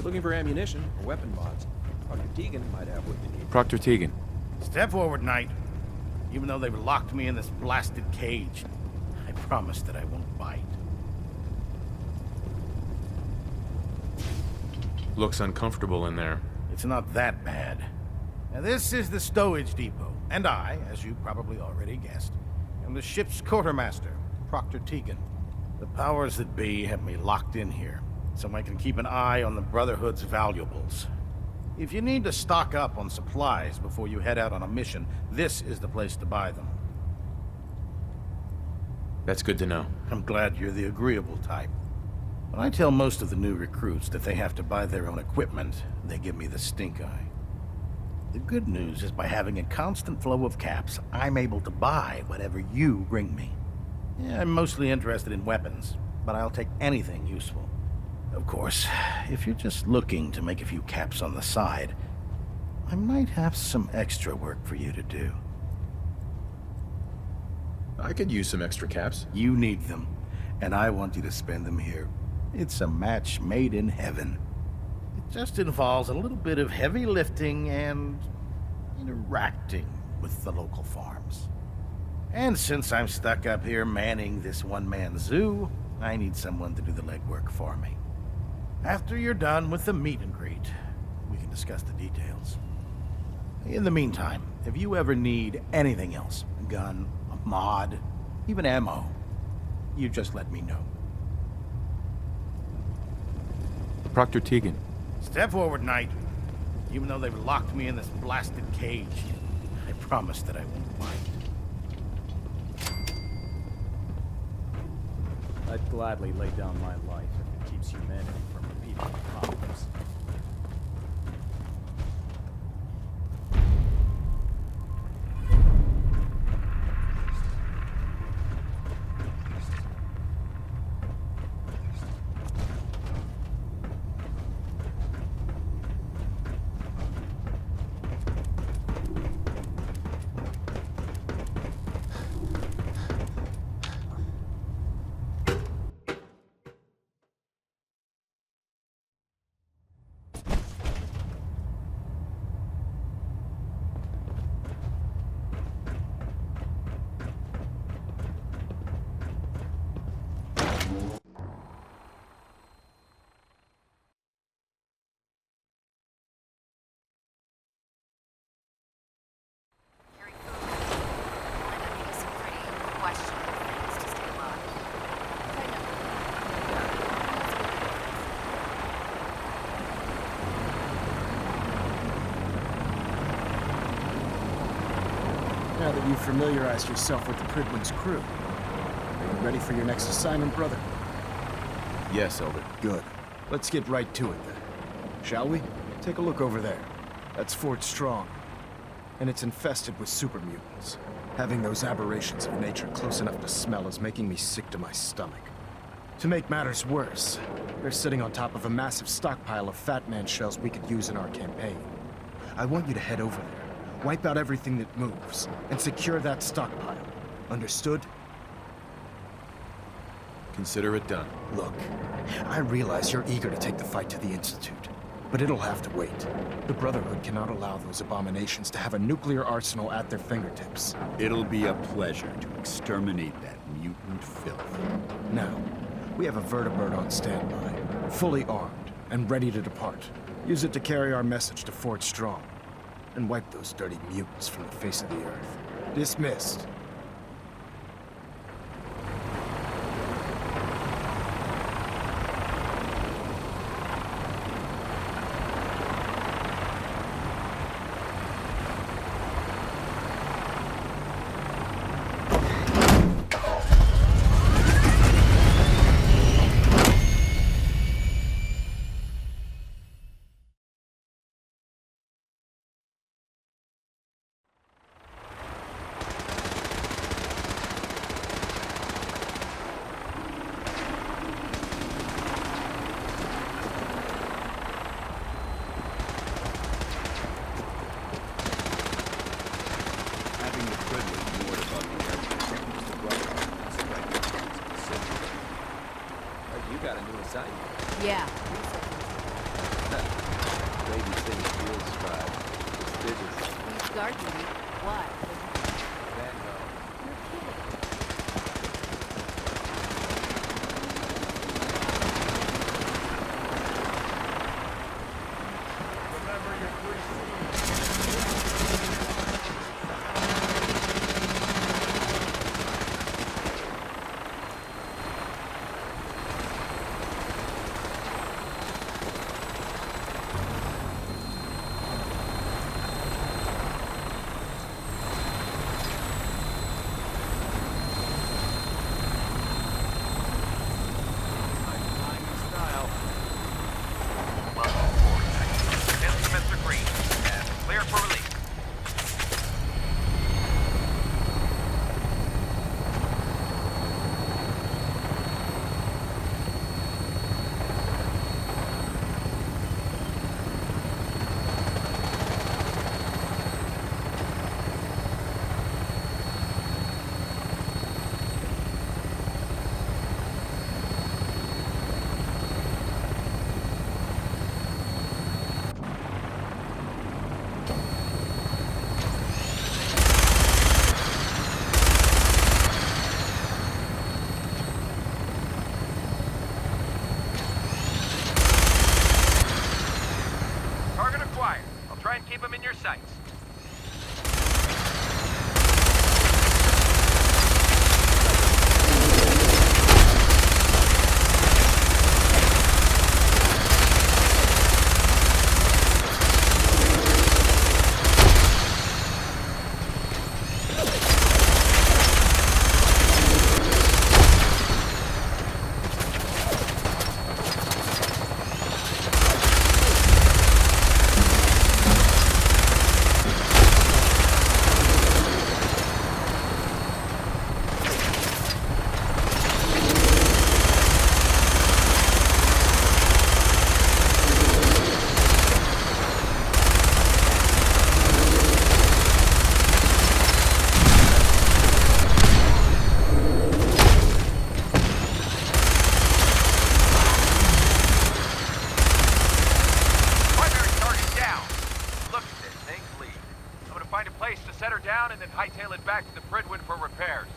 Looking for ammunition or weapon mods. Dr. Tegan might have what you need. Proctor Tegan. Step forward, Knight. Even though they've locked me in this blasted cage, I promise that I won't bite. Looks uncomfortable in there. It's not that bad. Now, this is the stowage depot, and I, as you probably already guessed, am the ship's quartermaster, Proctor Tegan. The powers that be have me locked in here, so I can keep an eye on the Brotherhood's valuables. If you need to stock up on supplies before you head out on a mission, this is the place to buy them. That's good to know. I'm glad you're the agreeable type. When I tell most of the new recruits that they have to buy their own equipment, they give me the stink eye. The good news is by having a constant flow of caps, I'm able to buy whatever you bring me. Yeah, I'm mostly interested in weapons, but I'll take anything useful. Of course, if you're just looking to make a few caps on the side, I might have some extra work for you to do. I could use some extra caps. You need them, and I want you to spend them here. It's a match made in heaven. It just involves a little bit of heavy lifting and interacting with the local farms. And since I'm stuck up here manning this one-man zoo, I need someone to do the legwork for me. After you're done with the meet and greet, we can discuss the details. In the meantime, if you ever need anything else, a gun, a mod, even ammo, you just let me know. Proctor Tegan. Step forward, Knight. Even though they've locked me in this blasted cage, I promise that I won't bite. I'd gladly lay down my life if it keeps humanity from repeating the problems. Now that you've familiarized yourself with the Pridwin's crew, are you ready for your next assignment, brother? Yes, Elder. Good. Let's get right to it then. Shall we? Take a look over there. That's Fort Strong. And it's infested with super mutants. Having those aberrations of nature close enough to smell is making me sick to my stomach. To make matters worse, they're sitting on top of a massive stockpile of Fat Man shells we could use in our campaign. I want you to head over there, wipe out everything that moves, and secure that stockpile. Understood? Consider it done. Look, I realize you're eager to take the fight to the Institute, but it'll have to wait. The Brotherhood cannot allow those abominations to have a nuclear arsenal at their fingertips. It'll be a pleasure to exterminate that mutant filth. Now, we have a vertibird on standby, fully armed and ready to depart. Use it to carry our message to Fort Strong, and wipe those dirty mutants from the face of the earth. Dismissed. You got a new assignment. Yeah. Babysitting field scribe. Prestigious. He's guard duty. Why? Van Gogh. You're kidding. Remember your free Instruments are green and clear for release. Target acquired. I'll try and keep him in your sights. Primary target down. Look at this thing bleed. I'm gonna find a place to set her down and then hightail it back to the Bridwin for repairs.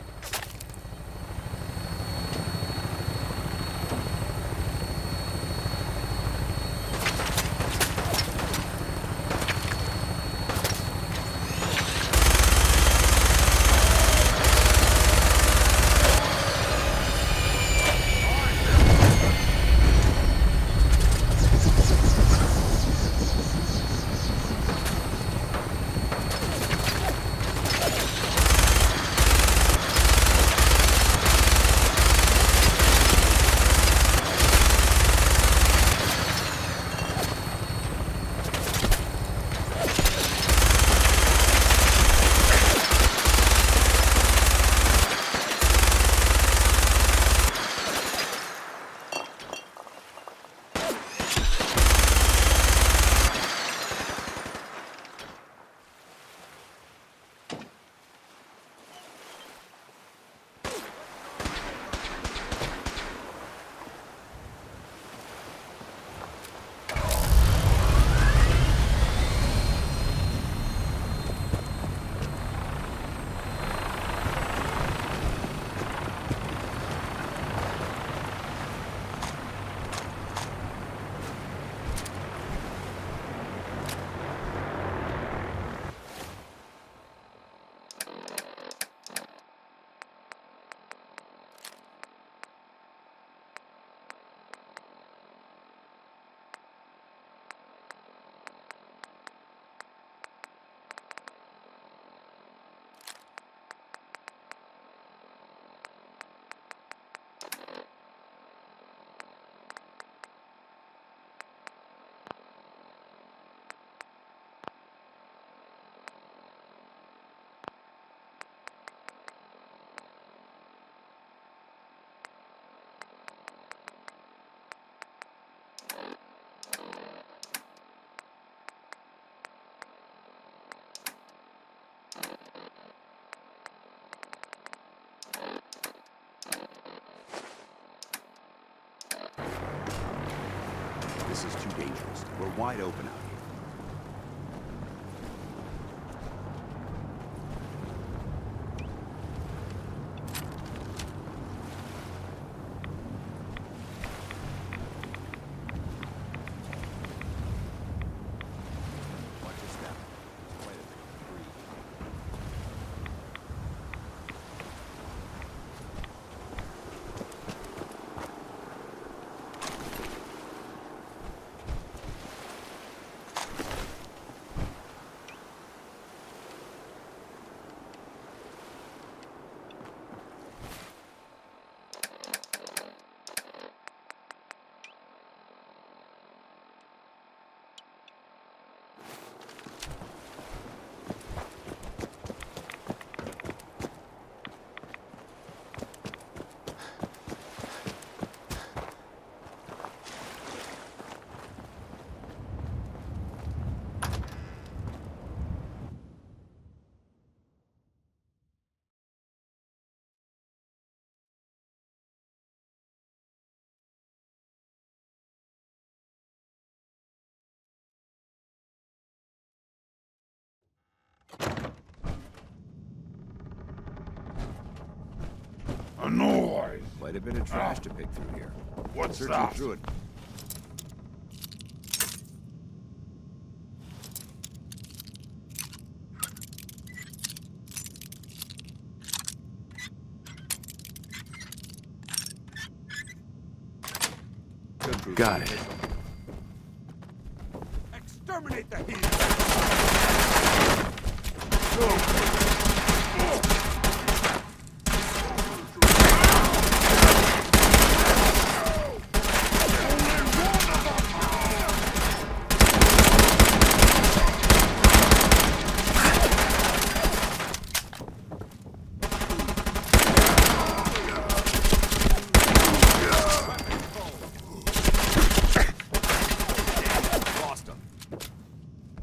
This is too dangerous. We're wide open out here. A noise! Quite a bit of trash to pick through here. What's Searching that? through it. Got it. Exterminate the heathen!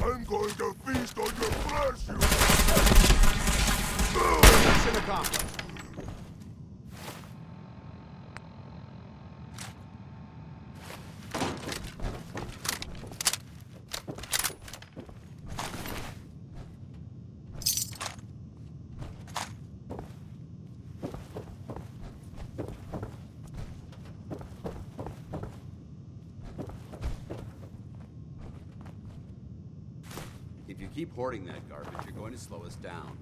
I'm going to feast on your flesh, you... Mission accomplished. If you keep hoarding that garbage, you're going to slow us down.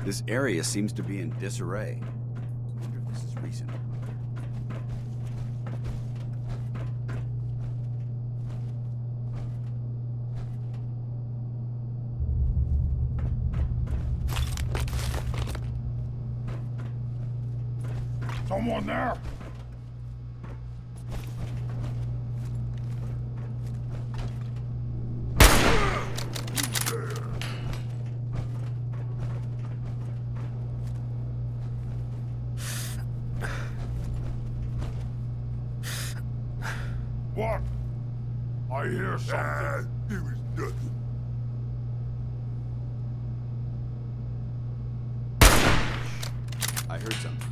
This area seems to be in disarray. I wonder if this is recent. Someone there? What? I hear something. There is nothing. I heard something.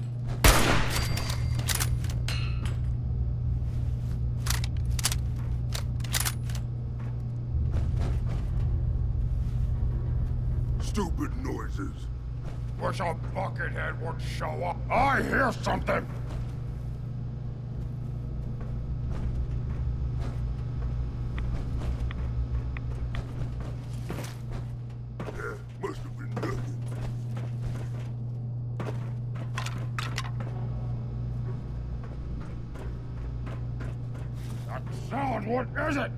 Stupid noises. Wish a buckethead would show up. I hear something! Yeah, must have been nothing. That sound, what is it?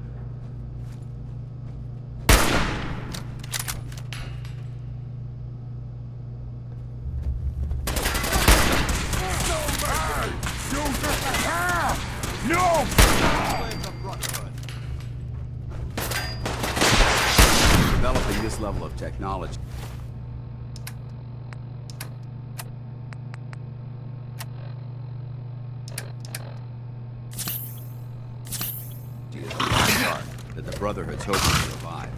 No! Developing this level of technology. Is the part that the Brotherhood's hoping to revive.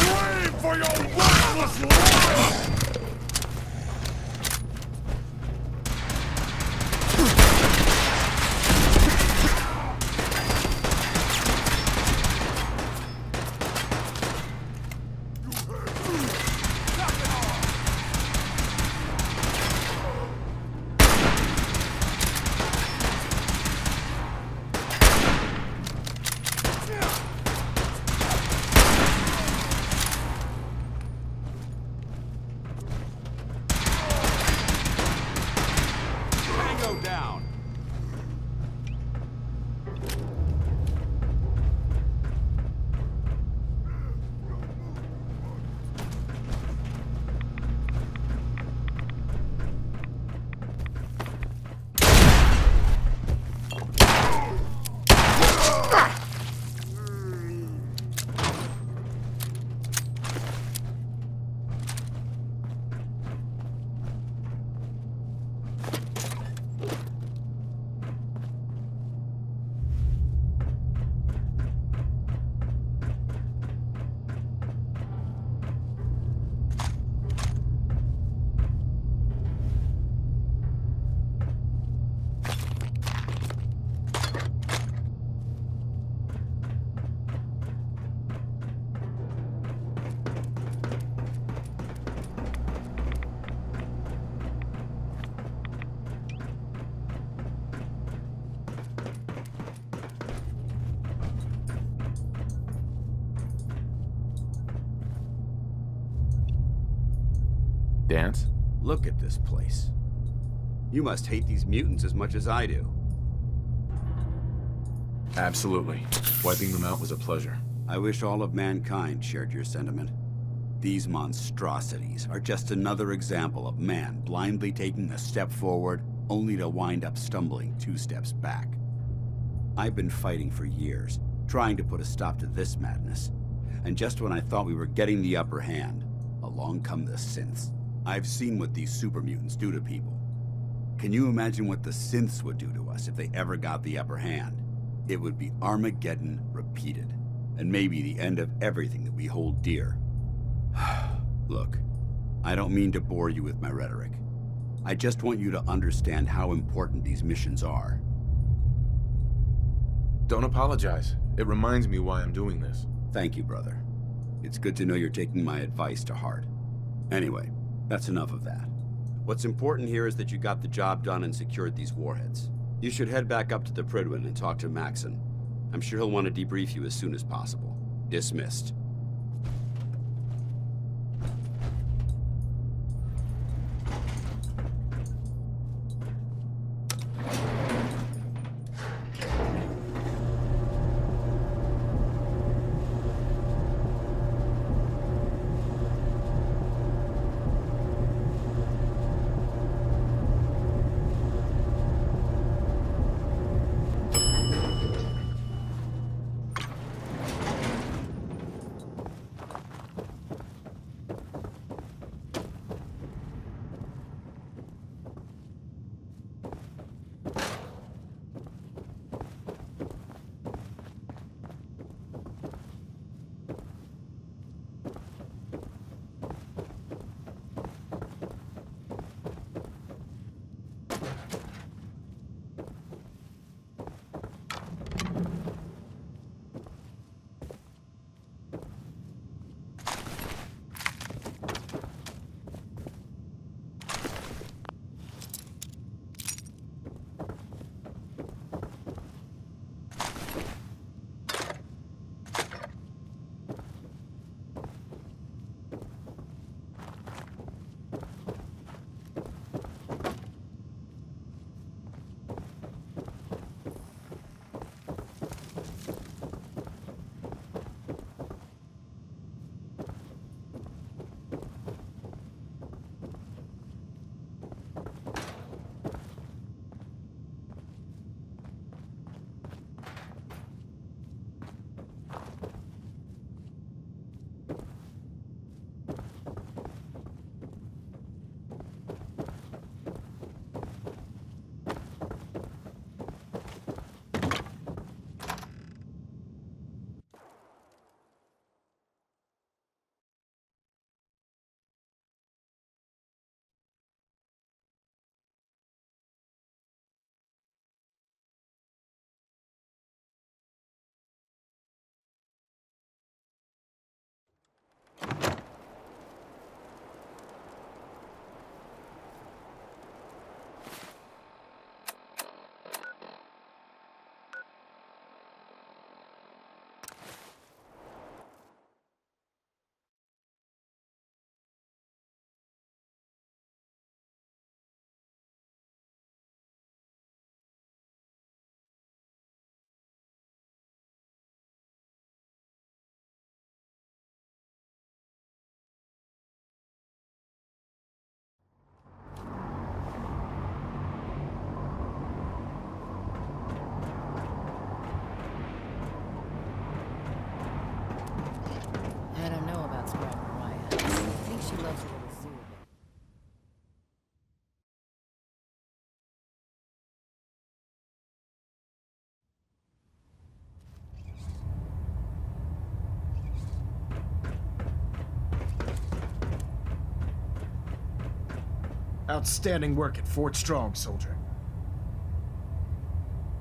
Blame for your worthless life! Dance? Look at this place. You must hate these mutants as much as I do. Absolutely. Wiping them out was a pleasure. I wish all of mankind shared your sentiment. These monstrosities are just another example of man blindly taking a step forward, only to wind up stumbling 2 steps back. I've been fighting for years, trying to put a stop to this madness. And just when I thought we were getting the upper hand, along come the synths. I've seen what these super mutants do to people. Can you imagine what the synths would do to us if they ever got the upper hand? It would be Armageddon repeated, and maybe the end of everything that we hold dear. Look, I don't mean to bore you with my rhetoric. I just want you to understand how important these missions are. Don't apologize. It reminds me why I'm doing this. Thank you, brother. It's good to know you're taking my advice to heart. Anyway, that's enough of that. What's important here is that you got the job done and secured these warheads. You should head back up to the Prydwen and talk to Maxon. I'm sure he'll want to debrief you as soon as possible. Dismissed. Outstanding work at Fort Strong, soldier.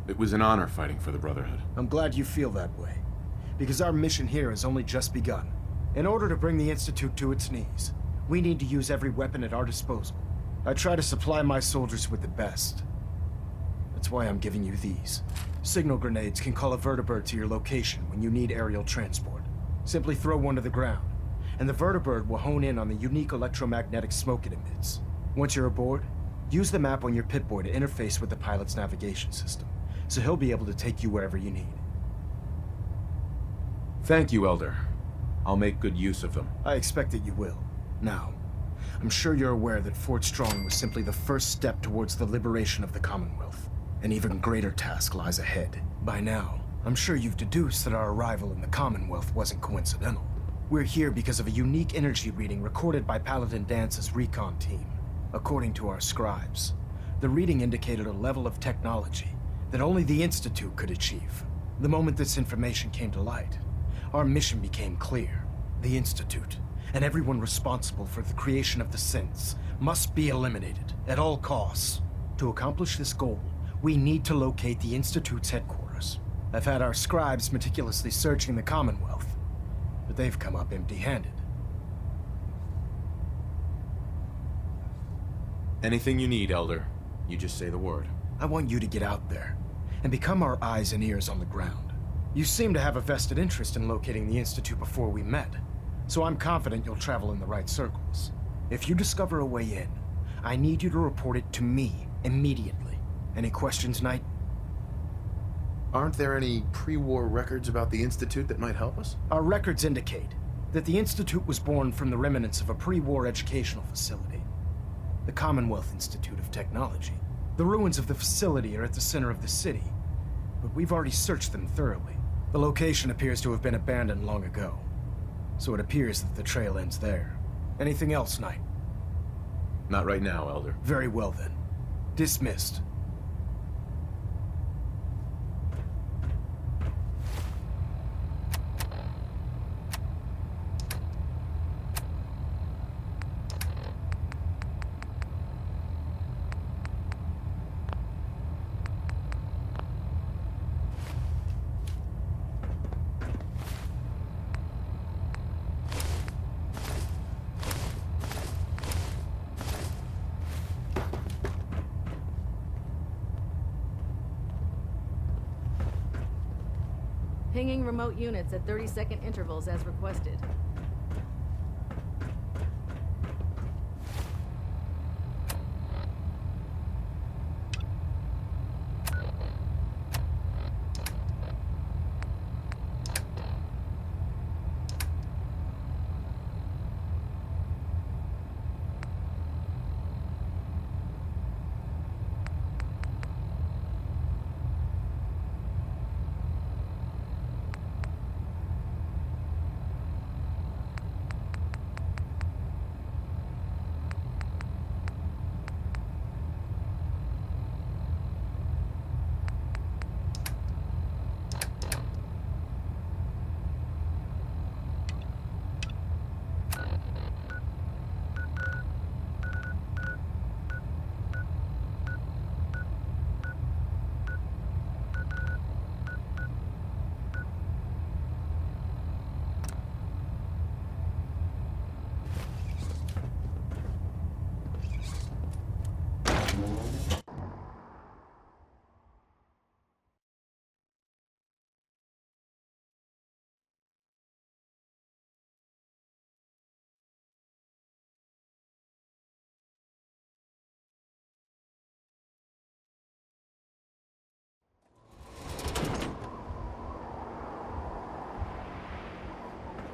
It was an honor fighting for the Brotherhood. I'm glad you feel that way, because our mission here has only just begun. In order to bring the Institute to its knees, we need to use every weapon at our disposal. I try to supply my soldiers with the best. That's why I'm giving you these. Signal grenades can call a vertibird to your location when you need aerial transport. Simply throw one to the ground, and the vertibird will hone in on the unique electromagnetic smoke it emits. Once you're aboard, use the map on your Pip-Boy to interface with the pilot's navigation system, so he'll be able to take you wherever you need. Thank you, Elder. I'll make good use of them. I expect that you will. Now, I'm sure you're aware that Fort Strong was simply the first step towards the liberation of the Commonwealth. An even greater task lies ahead. By now, I'm sure you've deduced that our arrival in the Commonwealth wasn't coincidental. We're here because of a unique energy reading recorded by Paladin Dance's recon team. According to our scribes, the reading indicated a level of technology that only the Institute could achieve. The moment this information came to light, our mission became clear. The Institute, and everyone responsible for the creation of the synths, must be eliminated at all costs. To accomplish this goal, we need to locate the Institute's headquarters. I've had our scribes meticulously searching the Commonwealth, but they've come up empty-handed. Anything you need, Elder. You just say the word. I want you to get out there and become our eyes and ears on the ground. You seem to have a vested interest in locating the Institute before we met, so I'm confident you'll travel in the right circles. If you discover a way in, I need you to report it to me immediately. Any questions, Knight? Aren't there any pre-war records about the Institute that might help us? Our records indicate that the Institute was born from the remnants of a pre-war educational facility, the Commonwealth Institute of Technology. The ruins of the facility are at the center of the city, but we've already searched them thoroughly. The location appears to have been abandoned long ago, so it appears that the trail ends there. Anything else, Knight? Not right now, Elder. Very well then. Dismissed. Pinging remote units at 30-second intervals as requested.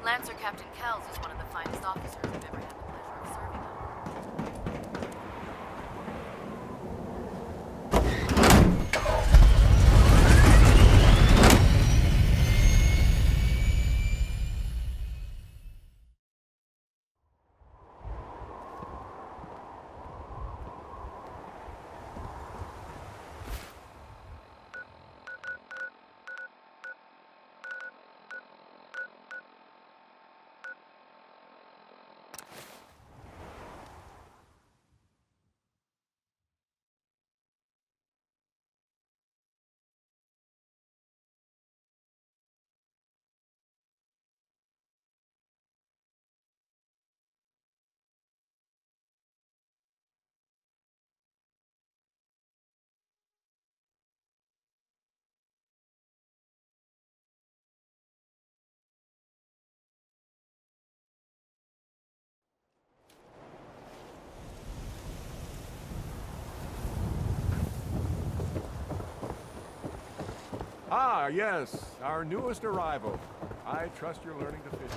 Lancer Captain Kells is one of the finest officers I've ever had the pleasure of serving under. Ah, yes, our newest arrival. I trust you're learning to fish.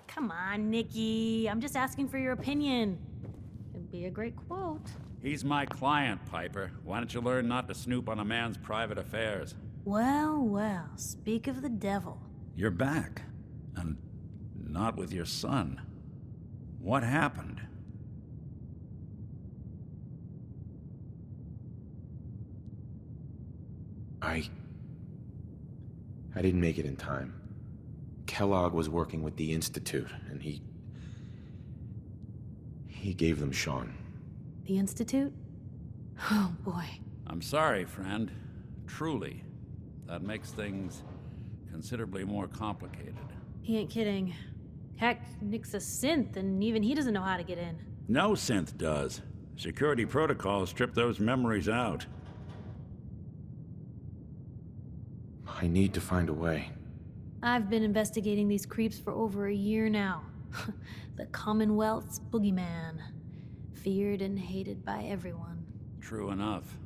Come on, Nikki. I'm just asking for your opinion. It'd be a great quote. He's my client, Piper. Why don't you learn not to snoop on a man's private affairs? Well, well, speak of the devil. You're back. And not with your son. What happened? I didn't make it in time. Kellogg was working with the Institute, and he gave them Sean. The Institute? Oh, boy. I'm sorry, friend. Truly. That makes things considerably more complicated. He ain't kidding. Heck, Nick's a synth, and even he doesn't know how to get in. No synth does. Security protocols strip those memories out. I need to find a way. I've been investigating these creeps for over a year now. The Commonwealth's boogeyman. Feared and hated by everyone. True enough.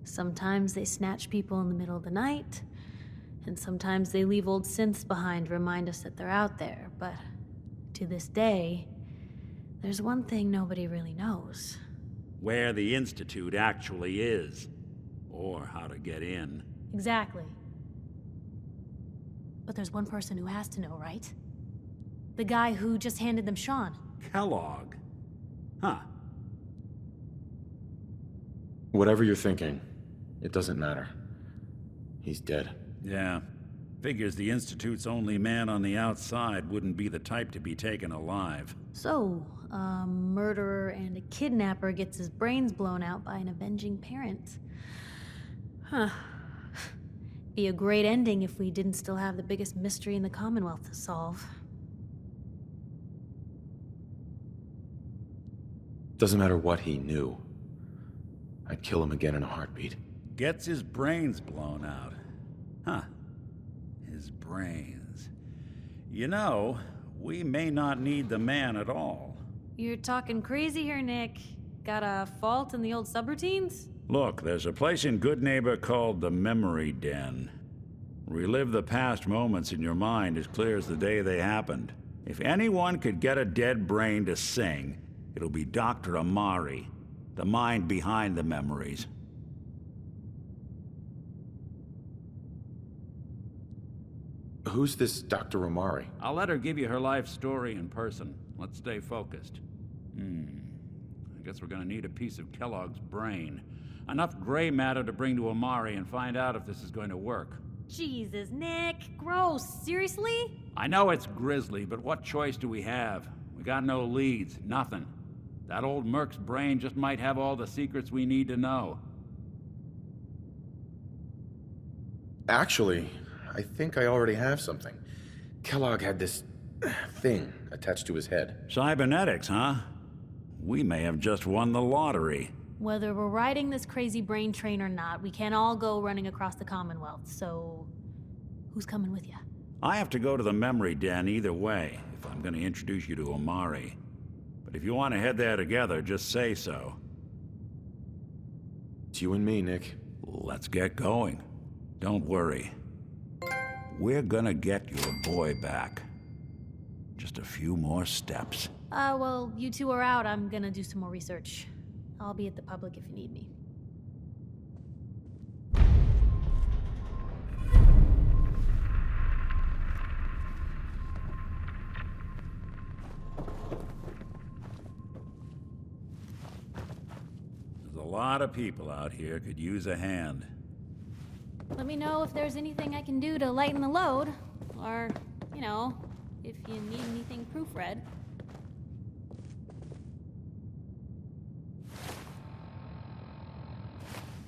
Sometimes they snatch people in the middle of the night, and sometimes they leave old synths behind to remind us that they're out there, but to this day, there's one thing nobody really knows. Where the Institute actually is. Or how to get in. Exactly. But there's one person who has to know, right? The guy who just handed them Sean. Kellogg? Huh. Whatever you're thinking, it doesn't matter. He's dead. Yeah. Figures the Institute's only man on the outside wouldn't be the type to be taken alive. So, a murderer and a kidnapper gets his brains blown out by an avenging parent. Huh. Be a great ending if we didn't still have the biggest mystery in the Commonwealth to solve. Doesn't matter what he knew. I'd kill him again in a heartbeat. Gets his brains blown out. Huh. His brains. You know, we may not need the man at all. You're talking crazy here, Nick. Got a fault in the old subroutines? Look, there's a place in Good Neighbor called the Memory Den. Relive the past moments in your mind as clear as the day they happened. If anyone could get a dead brain to sing, it'll be Dr. Amari, the mind behind the memories. Who's this Dr. Amari? I'll let her give you her life story in person. Let's stay focused. I guess we're gonna need a piece of Kellogg's brain. Enough gray matter to bring to Amari and find out if this is going to work. Jesus, Nick. Gross. Seriously? I know it's grisly, but what choice do we have? We got no leads, nothing. That old Merc's brain just might have all the secrets we need to know. Actually, I think I already have something. Kellogg had this thing attached to his head. Cybernetics, huh? We may have just won the lottery. Whether we're riding this crazy brain train or not, we can't all go running across the Commonwealth, so who's coming with you? I have to go to the Memory Den either way, if I'm going to introduce you to Amari. But if you want to head there together, just say so. It's you and me, Nick. Let's get going. Don't worry. We're gonna get your boy back. Just a few more steps. Well, you two are out. I'm gonna do some more research. I'll be at the public if you need me. There's a lot of people out here could use a hand. Let me know if there's anything I can do to lighten the load. Or, you know, if you need anything proofread.